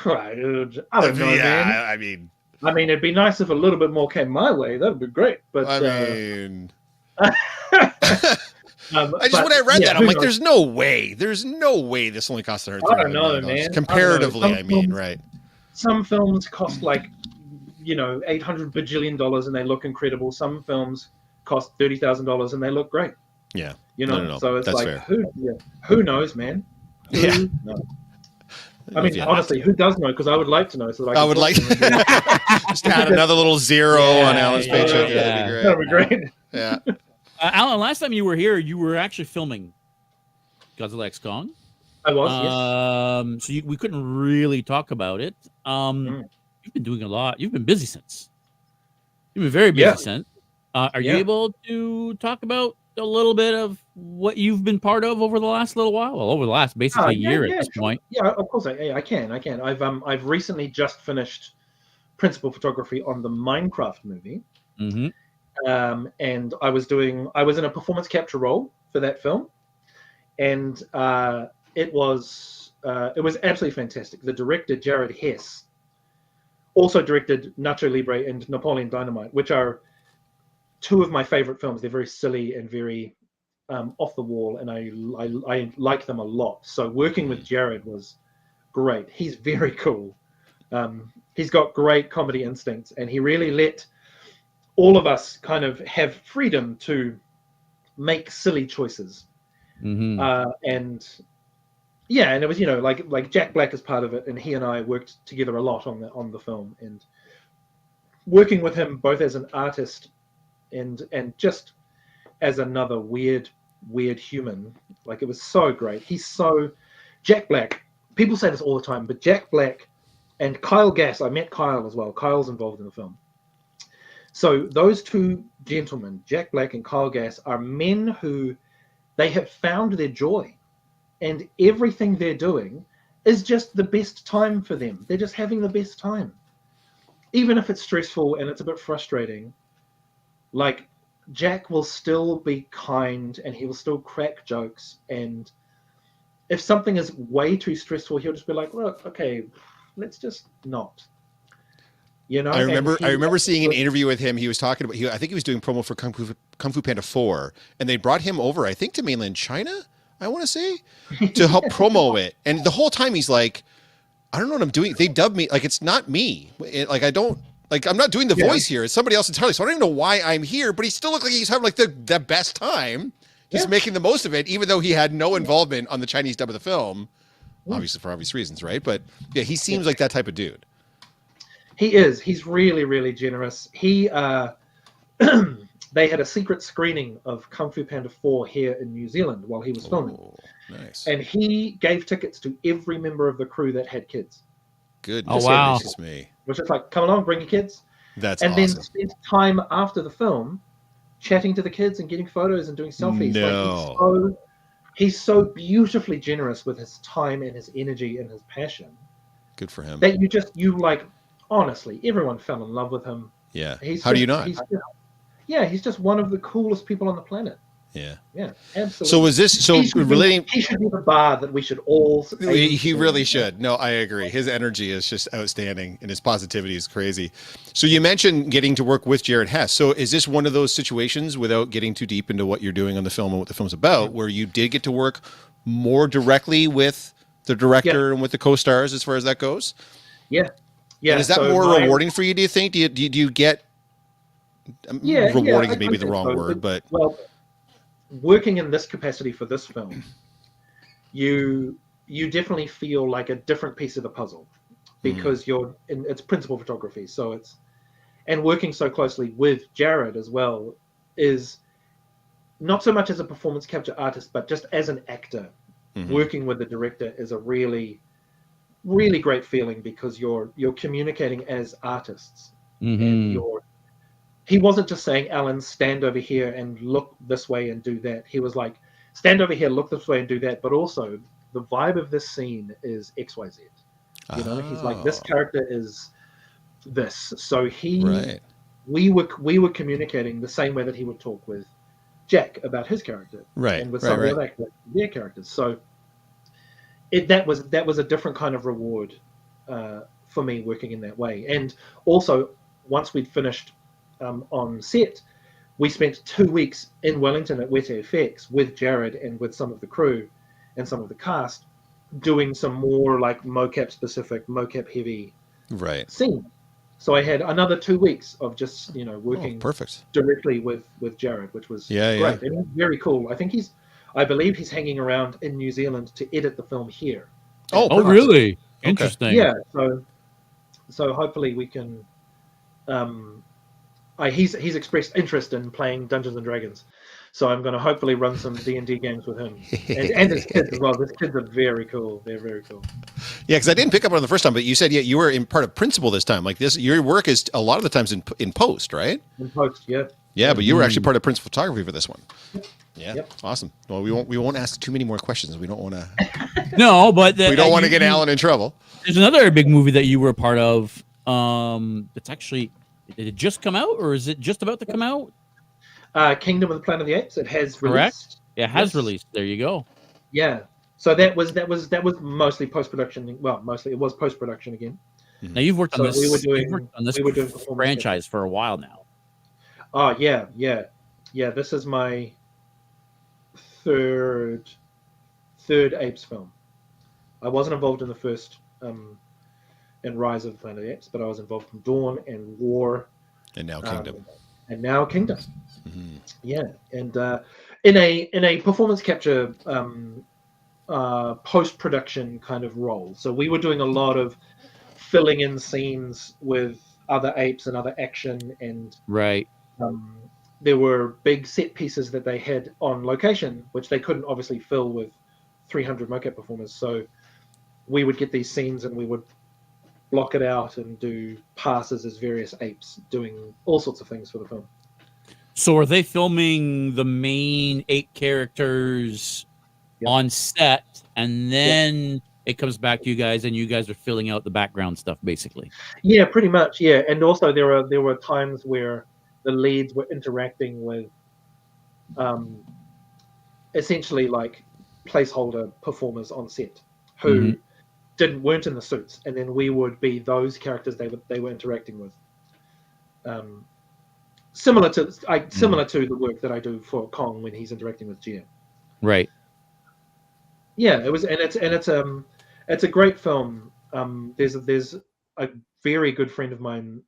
I don't know, man. I mean, it'd be nice if a little bit more came my way. That'd be great. But when I read that, I'm like, there's no way this only cost $130 I don't know, man. Comparatively, right? Some films cost like, $800 bajillion and they look incredible. Some films cost $30,000 and they look great. Yeah. No. So it's that's like, fair. who knows, man? Who knows? I mean, honestly, who does know? Because I would like to know. So that I would like just add another little zero on Alan's paycheck. That'd be great. Yeah. Alan, last time you were here, you were actually filming Godzilla X Kong. I was, yes. So we couldn't really talk about it. You've been doing a lot. You've been busy since. You've been very busy since. Are you able to talk about a little bit of what you've been part of over the last little while? Well, over the last basically year at this point. Yeah, of course I can. I've recently just finished principal photography on the Minecraft movie. Mm-hmm. And I was in a performance capture role for that film, and it was absolutely fantastic. The director Jared Hess also directed Nacho Libre and Napoleon Dynamite, which are two of my favorite films. They're very silly and very off the wall, and I like them a lot. So working with Jared was great. He's very cool. He's got great comedy instincts, and he really let all of us kind of have freedom to make silly choices. Mm-hmm. And it was, like Jack Black is part of it, and he and I worked together a lot on the film, and working with him both as an artist and just as another weird human. Like, it was so great. Jack Black, people say this all the time, but Jack Black and Kyle Gass, I met Kyle as well. Kyle's involved in the film. So those two gentlemen, Jack Black and Kyle Gass, are men who they have found their joy, and everything they're doing is just the best time for them. They're just having the best time. Even if it's stressful and it's a bit frustrating, like, Jack will still be kind and he will still crack jokes. And if something is way too stressful, he'll just be like, look, okay, let's just not. I remember seeing an interview with him. He was talking about, I think he was doing promo for Kung Fu Panda 4, and they brought him over, I think, to mainland China, I want to say, to help promo it. And the whole time he's like, I don't know what I'm doing. They dubbed me like it's not me. Like, I'm not doing the voice here. It's somebody else entirely. So I don't even know why I'm here, but he still looked like he's having like the best time, just making the most of it, even though he had no involvement on the Chinese dub of the film, obviously for obvious reasons, right? But yeah, he seems like that type of dude. He is. He's really, really generous. He they had a secret screening of Kung Fu Panda 4 here in New Zealand while he was filming. Oh, nice. And he gave tickets to every member of the crew that had kids. Goodness gracious me. Which is like, come along, bring your kids. That's and awesome. then spend time after the film chatting to the kids and getting photos and doing selfies. No. Like, he's so beautifully generous with his time and his energy and his passion. Good for him. That you like, honestly, everyone fell in love with him. Yeah. How do you not? He's just one of the coolest people on the planet. Yeah. Yeah, absolutely. So was this he should be the bar that we should all he really should. No, I agree. His energy is just outstanding and his positivity is crazy. So you mentioned getting to work with Jared Hess. So is this one of those situations, without getting too deep into what you're doing on the film and what the film's about, where you did get to work more directly with the director and with the co-stars as far as that goes? Yeah. Yeah. And is that more rewarding for you, do you think? Do you get rewarding is maybe the wrong word, but working in this capacity for this film, you definitely feel like a different piece of the puzzle because it's principal photography. So and working so closely with Jared as well is not so much as a performance capture artist, but just as an actor. Working with the director is a really, really great feeling because you're communicating as artists. And he wasn't just saying, Alan, stand over here and look this way and do that. He was like, stand over here, look this way and do that. But also, the vibe of this scene is XYZ. You know, he's like, this character is this. So we were communicating the same way that he would talk with Jack about his character, and with some of the other actors, their characters. So that was a different kind of reward for me working in that way. And also, once we'd finished on set, we spent 2 weeks in Wellington at Wet FX with Jared and with some of the crew and some of the cast doing some more like mocap specific, mocap heavy scene. So I had another 2 weeks of just working directly with Jared, which was great. And he's very cool. I believe he's hanging around in New Zealand to edit the film here. Oh, really? Interesting. Yeah. So hopefully we can. He's expressed interest in playing Dungeons and Dragons, so I'm going to hopefully run some D&D games with him and his kids as well. His kids are very cool. They're very cool. Yeah, because I didn't pick up on it the first time, but you said you were in part of principal this time. Like this, your work is a lot of the times in post, right? In post, yeah. Yeah, but you were actually part of principal photography for this one. Yeah, awesome. Well, we won't ask too many more questions. We don't want to. No, but we don't want to get Alan in trouble. There's another big movie that you were a part of. It's actually. Did it just come out, or is it just about to come out? Kingdom of the Planet of the Apes. It has released. Correct. It has released. There you go. Yeah. So that was mostly post production. Well, mostly it was post production again. Now you've worked on this. We were doing franchise for a while now. Oh yeah. This is my third Apes film. I wasn't involved in the first. And Rise of the Planet of the Apes, but I was involved in Dawn and War, and now Kingdom, Yeah, and in a performance capture post production kind of role. So we were doing a lot of filling in scenes with other apes and other action, and there were big set pieces that they had on location, which they couldn't obviously fill with 300 mocap performers. So we would get these scenes and we would block it out and do passes as various apes doing all sorts of things for the film. So are they filming the main 8 characters on set, and then it comes back to you guys, and you guys are filling out the background stuff, basically? Yeah, pretty much. Yeah, and also there were times where the leads were interacting with, essentially like placeholder performers on set who weren't in the suits, and then we would be those characters they were interacting with. Similar to the work that I do for Kong when he's interacting with Gia. Right. Yeah, it was, and it's a great film. There's a very good friend of mine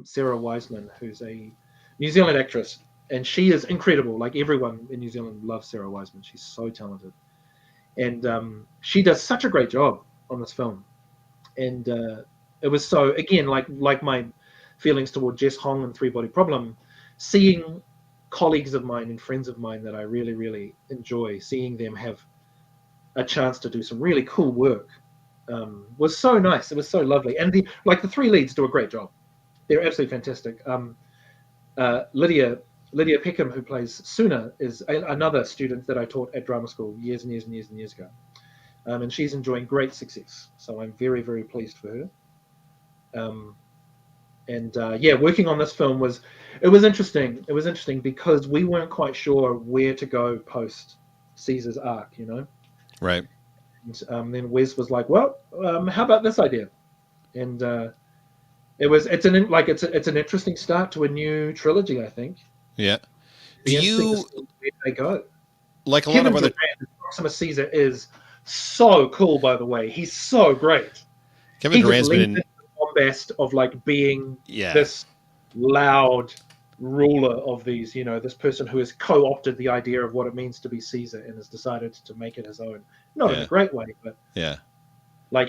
Sarah Wiseman, who's a New Zealand actress, and she is incredible. Like everyone in New Zealand loves Sarah Wiseman. She's so talented, and she does such a great job on this film. And it was so, again, like my feelings toward Jess Hong and Three Body Problem, seeing colleagues of mine and friends of mine that I really, really enjoy, seeing them have a chance to do some really cool work was so nice. It was so lovely. And the three leads do a great job. They're absolutely fantastic. Lydia Peckham, who plays Suna, is another student that I taught at drama school years and years and years and years ago. And she's enjoying great success. So I'm very, very pleased for her. Working on this film was interesting. It was interesting because we weren't quite sure where to go post Caesar's arc, Right. And then Wes was like, "Well, how about this idea?" And it's an interesting start to a new trilogy, I think. Yeah. Do you where they go? Like a Kevin lot of other Durant, Proximus Caesar is so cool, by the way. He's so great. Kevin Durant's been in the bombast of being this loud ruler of these, this person who has co-opted the idea of what it means to be Caesar and has decided to make it his own. Not in a great way, but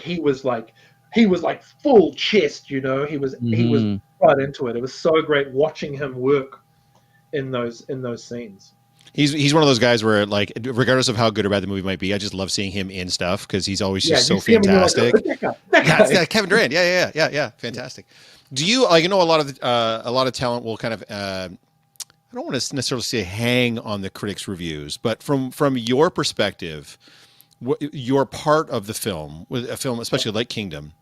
he was full chest, he was right into it. It was so great watching him work in those scenes. He's one of those guys where, regardless of how good or bad the movie might be, I just love seeing him in stuff because he's always just so fantastic. That Kevin Durant, yeah, fantastic. Do you a lot of talent will kind of I don't want to necessarily say hang on the critics' reviews, but from your perspective, you're part of the film, with a film especially like Kingdom.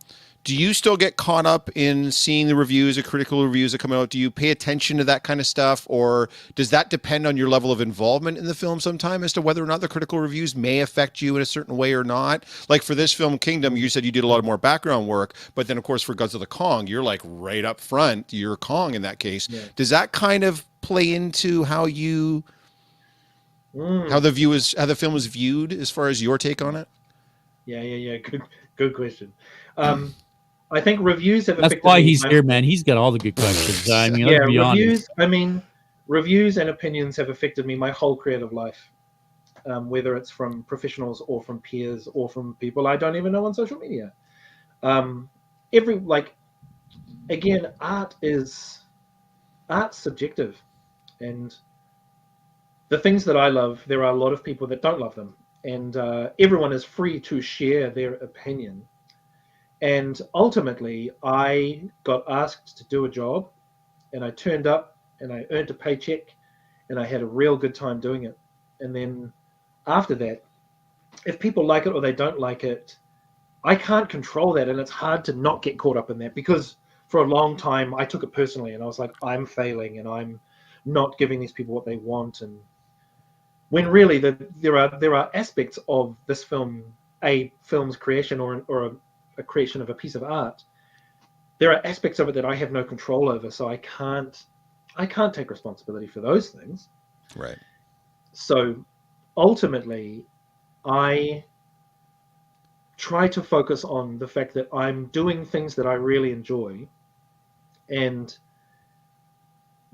Do you still get caught up in seeing the reviews, the critical reviews that come out? Do you pay attention to that kind of stuff? Or does that depend on your level of involvement in the film sometime as to whether or not the critical reviews may affect you in a certain way or not? Like for this film, Kingdom, you said you did a lot more background work, but then of course for Godzilla Kong, you're right up front. You're Kong in that case. Yeah. Does that kind of play into how how the film is viewed as far as your take on it? Yeah. Good question. I think reviews have affected. That's why he's here, man. He's got all the good questions. I mean, let's be honest. Reviews and opinions have affected me my whole creative life, whether it's from professionals or from peers or from people I don't even know on social media. Again, art's subjective, and the things that I love, there are a lot of people that don't love them, and everyone is free to share their opinion. And ultimately, I got asked to do a job, and I turned up, and I earned a paycheck, and I had a real good time doing it. And then after that, if people like it or they don't like it, I can't control that, and it's hard to not get caught up in that, because for a long time, I took it personally, and I was like, I'm failing, and I'm not giving these people what they want. And when really there are aspects of this film, a film's creation or a creation of a piece of art, there are aspects of it that I have no control over, so I can't take responsibility for those things. Right. So ultimately, I try to focus on the fact that I'm doing things that I really enjoy, and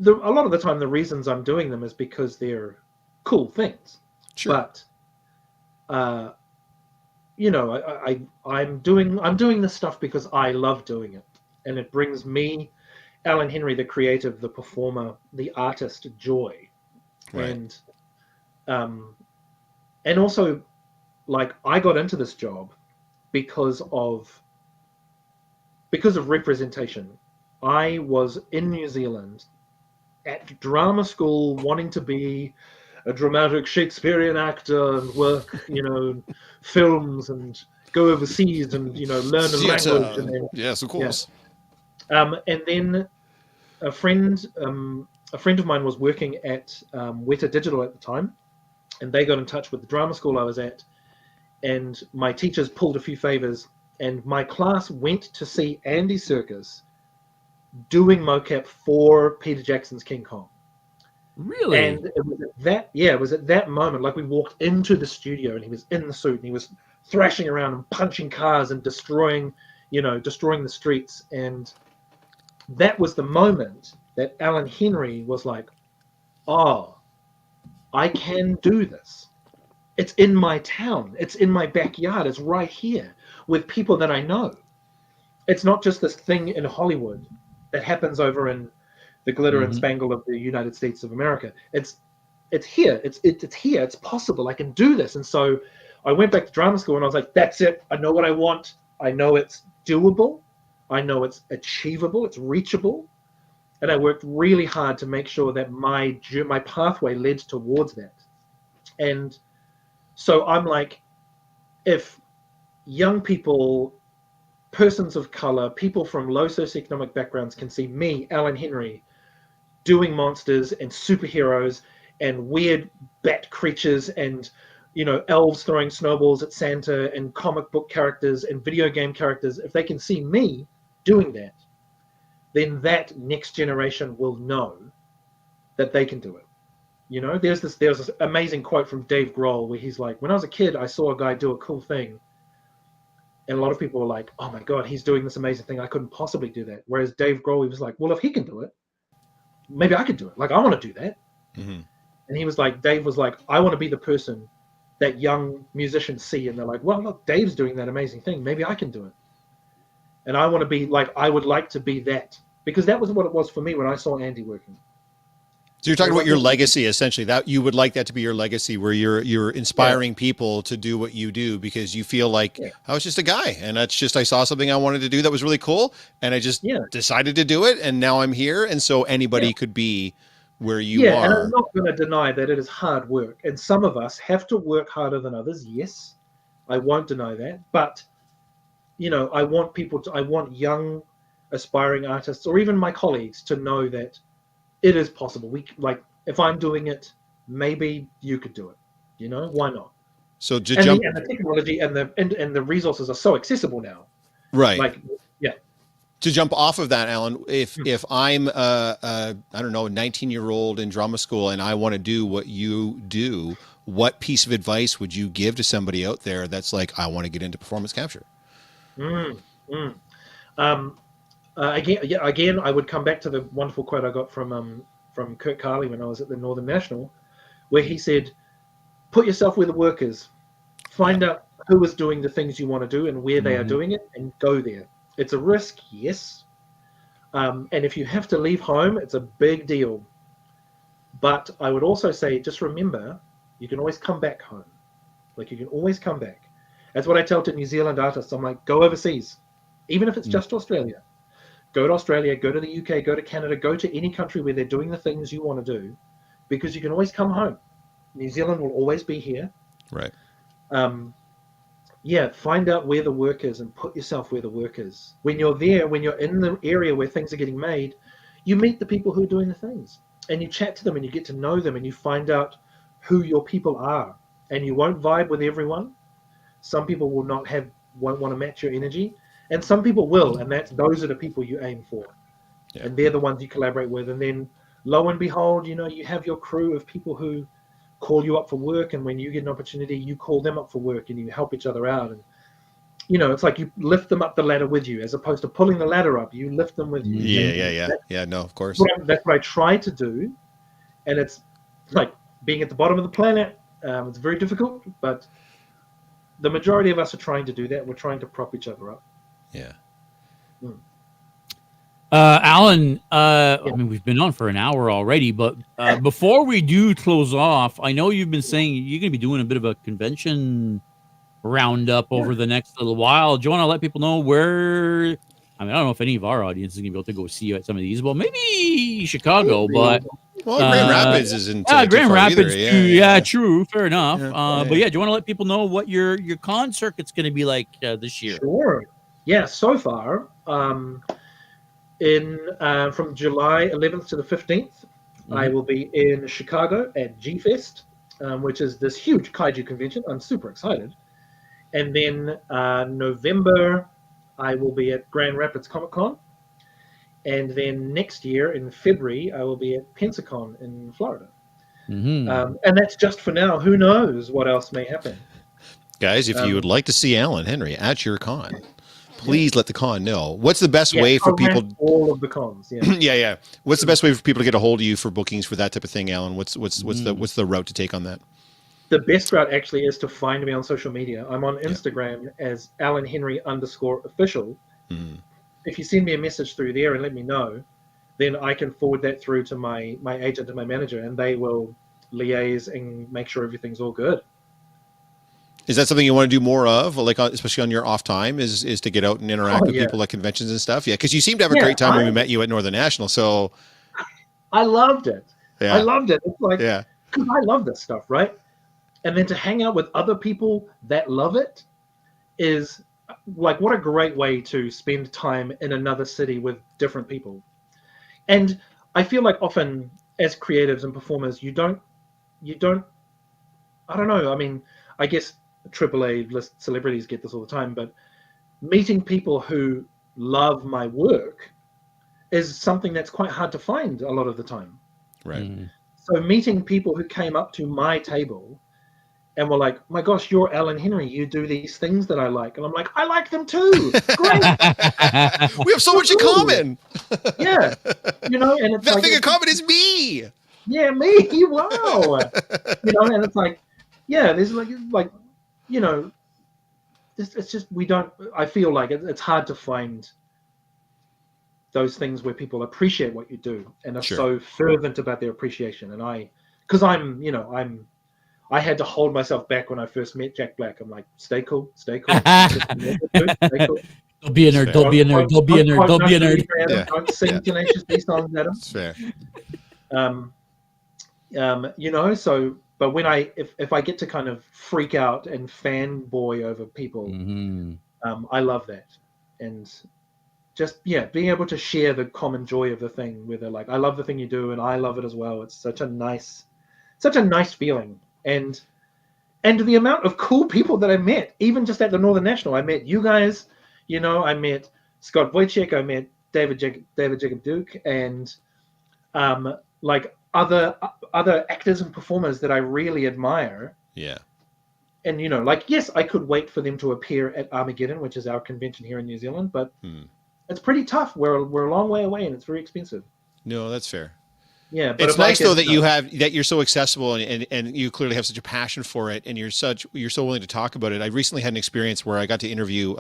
a lot of the time the reasons I'm doing them is because they're cool things. Sure. But I'm doing this stuff because I love doing it, and it brings me, Allan Henry, the creative, the performer, the artist, joy. Right. And also, I got into this job because of representation. I was in New Zealand at drama school, wanting to be a dramatic Shakespearean actor and work, films and go overseas and, learn a language. And then, yes, of course. Yeah. And then a friend of mine was working at Weta Digital at the time, and they got in touch with the drama school I was at, and my teachers pulled a few favors, and my class went to see Andy Serkis doing mocap for Peter Jackson's King Kong. Really? And it was at that moment, we walked into the studio and he was in the suit and he was thrashing around and punching cars and destroying the streets. And that was the moment that Allan Henry was like, oh, I can do this. It's in my town. It's in my backyard. It's right here with people that I know. It's not just this thing in Hollywood that happens over in the glitter and spangle of the United States of America. It's here. It's here. It's possible. I can do this. And so I went back to drama school and I was like, that's it. I know what I want. I know it's doable. I know it's achievable. It's reachable. And I worked really hard to make sure that my pathway led towards that. And so I'm like, if young people, persons of color, people from low socioeconomic backgrounds can see me, Allan Henry, doing monsters and superheroes and weird bat creatures and, you know, elves throwing snowballs at Santa and comic book characters and video game characters, if they can see me doing that, then that next generation will know that they can do it. You know, there's this amazing quote from Dave Grohl where he's like, when I was a kid, I saw a guy do a cool thing. And a lot of people were like, oh my God, he's doing this amazing thing. I couldn't possibly do that. Whereas Dave Grohl, he was like, well, if he can do it, maybe I could do it. Like, I want to do that. And he was like, Dave was like, I want to be the person that young musicians see. And they're like, well, look, Dave's doing that amazing thing. Maybe I can do it. And I want to be like, I would like to be that. Because that was what it was for me when I saw Andy working. So you're talking about your legacy, essentially, that you would like that to be your legacy, where you're inspiring people to do what you do because you feel like I was just a guy and that's just, I saw something I wanted to do that was really cool and I just decided to do it and now I'm here. And so anybody could be where you are. And I'm not going to deny that it is hard work. And some of us have to work harder than others. Yes, I won't deny that. But, you know, I want young aspiring artists or even my colleagues to know that it is possible. Like, if I'm doing it, maybe you could do it. You know, why not? So to jump, and the technology and the resources are so accessible now. Right. Like, to jump off of that, Allan, if I'm I don't know, a 19-year-old in drama school and I want to do what you do, what piece of advice would you give to somebody out there that's like, I want to get into performance capture? Again, I would come back to the wonderful quote I got from Kurt Carley when I was at the Northern National, where he said, put yourself where the work is. Find out who is doing the things you want to do and where they are doing it and go there. It's a risk, yes. And if you have to leave home, it's a big deal. But I would also say, just remember, you can always come back home. Like, you can always come back. That's what I tell to New Zealand artists. I'm like, go overseas. Even if it's just Australia. Go to Australia, go to the UK, go to Canada, go to any country where they're doing the things you want to do, because you can always come home. New Zealand will always be here. Right. Find out where the work is and put yourself where the work is. When you're there, when you're in the area where things are getting made, you meet the people who are doing the things and you chat to them and you get to know them and you find out who your people are. And you won't vibe with everyone. Some people won't want to match your energy. And some people will, and those are the people you aim for. Yeah. And they're the ones you collaborate with. And then lo and behold, you know, you have your crew of people who call you up for work, and when you get an opportunity, you call them up for work and you help each other out. And, you know, it's like you lift them up the ladder with you, as opposed to pulling the ladder up, you lift them with you. Yeah, no, of course. That's what I try to do. And it's like being at the bottom of the planet. It's very difficult, but the majority of us are trying to do that. We're trying to prop each other up. Yeah. Allan, I mean, we've been on for an hour already, but before we do close off, I know you've been saying you're going to be doing a bit of a convention roundup over the next little while. Do you want to let people know where? I mean, I don't know if any of our audience is going to be able to go see you at some of these. Well, maybe Chicago, but Grand Rapids isn't. Grand Rapids, either. Too. Yeah, true, fair enough. But do you want to let people know what your con circuit's going to be like this year? Sure. Yeah, so far, from July 11th to the 15th, I will be in Chicago at G-Fest, which is this huge kaiju convention. I'm super excited. And then November, I will be at Grand Rapids Comic Con. And then next year, in February, I will be at Pensacon in Florida. And that's just for now. Who knows what else may happen? Guys, if you would like to see Allan Henry at your con, please let the con know. What's the best way for people? All of the cons. Yeah. yeah. What's the best way for people to get a hold of you for bookings for that type of thing, Alan? What's the route to take on that? The best route actually is to find me on social media. I'm on Instagram as Allan Henry _official. If you send me a message through there and let me know, then I can forward that through to my agent and my manager, and they will liaise and make sure everything's all good. Is that something you want to do more of, like especially on your off time, is to get out and interact with people at conventions and stuff? Yeah, because you seem to have a great time when we met you at Northern National. So I loved it. Yeah. I loved it. It's like, because I love this stuff, right? And then to hang out with other people that love it is like, what a great way to spend time in another city with different people. And I feel like often as creatives and performers, you don't, I don't know. I mean, I guess AAA list celebrities get this all the time, but meeting people who love my work is something that's quite hard to find a lot of the time. Right. So meeting people who came up to my table and were like, my gosh, you're Allan Henry. You do these things that I like. And I'm like, I like them too. Great. We have so much in common. Yeah. You know, and it's that like, thing in common is me. Yeah, me. Wow. You know, and it's like, yeah, there's like, you know, it's just, I feel like it's hard to find those things where people appreciate what you do and are so fervent about their appreciation. And I had to hold myself back when I first met Jack Black. I'm like, stay cool. Stay cool. Don't be a nerd. Don't be a nerd. Don't be a nerd. Don't be a nerd. Don't sing Tenacious D songs at him. That's fair. You know, so, but when if I get to kind of freak out and fanboy over people, I love that. And just, being able to share the common joy of the thing, where they're like, I love the thing you do and I love it as well. It's such a nice feeling. And the amount of cool people that I met, even just at the Northern National, I met you guys, you know, I met Scott Wojcik, I met David Jacob Duke, and like other actors and performers that I really admire. Yeah. And, you know, like, yes, I could wait for them to appear at Armageddon, which is our convention here in New Zealand, but it's pretty tough. We're a long way away and it's very expensive. No, that's fair. Yeah, but it's nice though that you're so accessible and you clearly have such a passion for it, and you're so willing to talk about it. I recently had an experience where I got to interview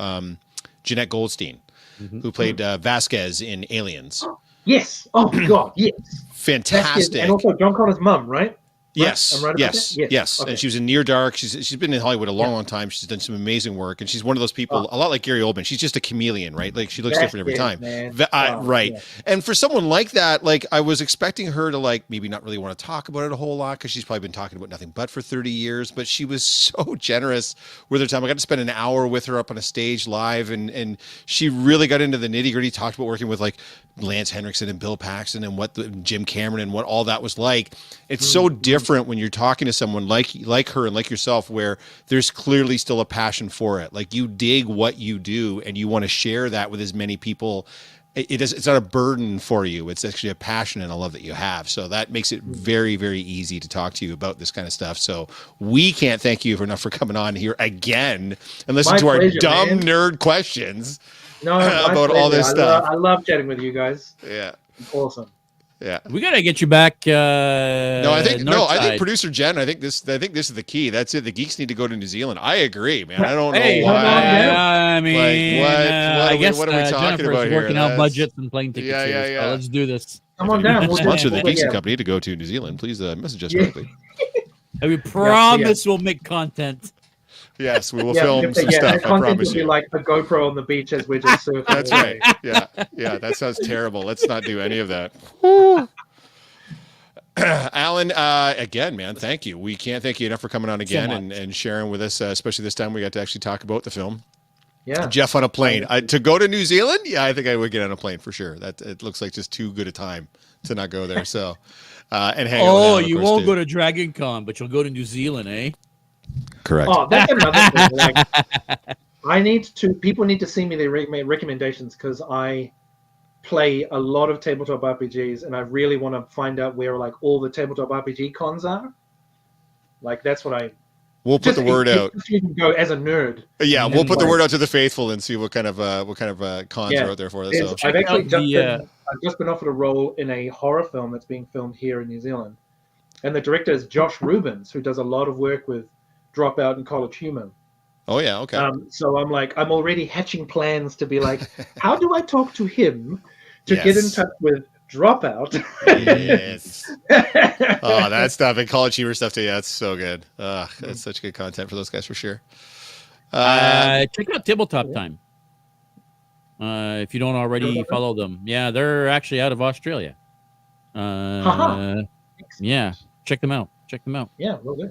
Jeanette Goldstein, who played Vasquez in Aliens. Yes. Oh God, yes. Fantastic. Vasquez, and also John Connor's mum, right? Yes, right? yes. Okay. And she was in Near Dark. She's been in Hollywood a long time. She's done some amazing work, and she's one of those people, a lot like Gary Oldman. She's just a chameleon, right? Like she looks different every time. Right. Yeah. And for someone like that, like I was expecting her to like maybe not really want to talk about it a whole lot because she's probably been talking about nothing but for 30 years. But she was so generous with her time. I got to spend an hour with her up on a stage live, and she really got into the nitty gritty. Talked about working with like Lance Henriksen and Bill Paxton and Jim Cameron and what all that was like. It's so different when you're talking to someone like her and like yourself, where there's clearly still a passion for it. Like you dig what you do and you want to share that with as many people. It's not a burden for you. It's actually a passion and a love that you have. So that makes it very, very easy to talk to you about this kind of stuff. So we can't thank you enough for coming on here again and listen to our dumb nerd questions about all this stuff. I love chatting with you guys. Yeah. It's awesome. Yeah, we gotta get you back. I think producer Jen. I think this is the key. That's it. The geeks need to go to New Zealand. I agree, man. I don't know why. I mean, I guess what are we talking Jennifer's about here? working out budgets and plane tickets. Yeah. So let's do this. Come on down. We'll sponsor the Geeks Company to go to New Zealand. Please message us directly. And we promise we'll make content. Yes, we will film some stuff. I promise you. Be like a GoPro on the beach as we're just surfing. That's right. Yeah. That sounds terrible. Let's not do any of that. Allan, again, man, thank you. We can't thank you enough for coming on again and sharing with us, especially this time we got to actually talk about the film. Yeah, Jeff on a plane to go to New Zealand. Yeah, I think I would get on a plane for sure. That it looks like just too good a time to not go there. So, and hang out. Oh, you won't go to Dragon Con, but you'll go to New Zealand, eh? Correct. Oh, that's another thing. Like, people need to see me their recommendations because I play a lot of tabletop RPGs and I really want to find out where like all the tabletop RPG cons are. Like that's what We'll put the word out. You can go as a nerd. Yeah, we'll put the word out to the faithful and see what kind of cons are out there for us. So I've just been offered a role in a horror film that's being filmed here in New Zealand, and the director is Josh Rubens, who does a lot of work with Dropout and College Humor. Oh yeah, okay. So I'm already hatching plans to be like, how do I talk to him to get in touch with Dropout? Yes. Oh, that stuff and College Humor stuff too. Yeah, it's so good. It's such good content for those guys for sure. Check out Tabletop Time. If you don't already follow them, yeah, they're actually out of Australia. Yeah, check them out. Yeah, will do.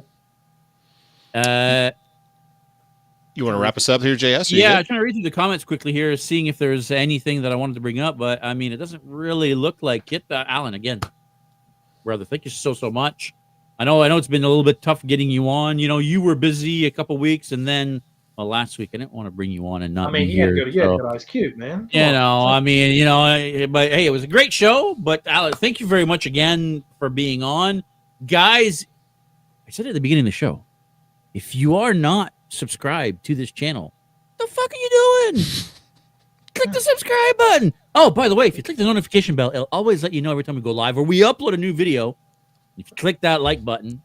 You want to wrap us up here, JS? Yeah, I'm trying to read through the comments quickly here, seeing if there's anything that I wanted to bring up, but I mean, it doesn't really look like it. Allan, again, brother, thank you so much. I know it's been a little bit tough getting you on. You know, you were busy a couple weeks, and then last week I didn't want to bring you on and not be here. You had good Ice Cube, man. But hey, it was a great show. But Allan, thank you very much again for being on, guys. I said at the beginning of the show, if you are not subscribed to this channel, what the fuck are you doing? Click the subscribe button. Oh, by the way, if you click the notification bell, it'll always let you know every time we go live or we upload a new video. If you click that like button, it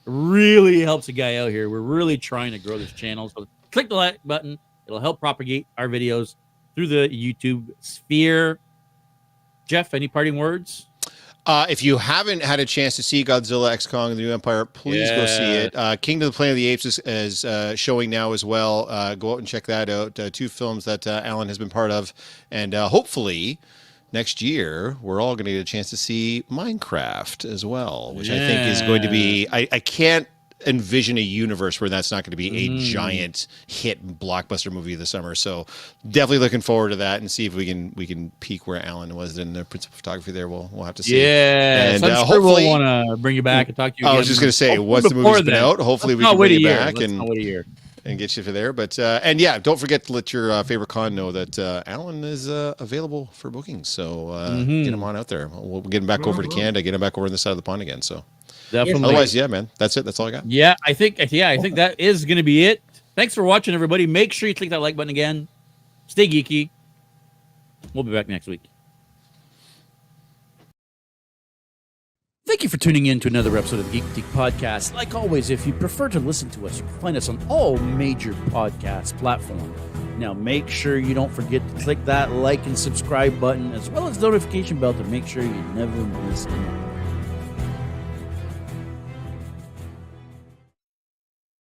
really helps a guy out here. We're really trying to grow this channel. So click the like button. It'll help propagate our videos through the YouTube sphere. Jeff, any parting words? If you haven't had a chance to see Godzilla X Kong: The New Empire, please go see it. Kingdom of the Planet of the Apes is showing now as well. Go out and check that out. 2 films that Allan has been part of. And hopefully next year, we're all going to get a chance to see Minecraft as well, which I think is going to be... I can't envision a universe where that's not going to be a giant hit blockbuster movie of the summer. So definitely looking forward to that and see if we can peak where Allan was in the principal photography there. We'll have to see. Yeah, and so hopefully we'll want to bring you back and talk to you again. I was just going to say, once the movie's been out, hopefully we can bring you back and get you for there. But and yeah, don't forget to let your favorite con know that Allan is available for bookings. So get him on out there. We'll get him back over to Canada, get him back over on the side of the pond again. So definitely. Otherwise, yeah, man, that's it. That's all I got. Yeah, I think that is going to be it. Thanks for watching, everybody. Make sure you click that like button again. Stay geeky. We'll be back next week. Thank you for tuning in to another episode of the Geek Boutique Podcast. Like always, if you prefer to listen to us, you can find us on all major podcast platforms. Now, make sure you don't forget to click that like and subscribe button, as well as the notification bell to make sure you never miss anything.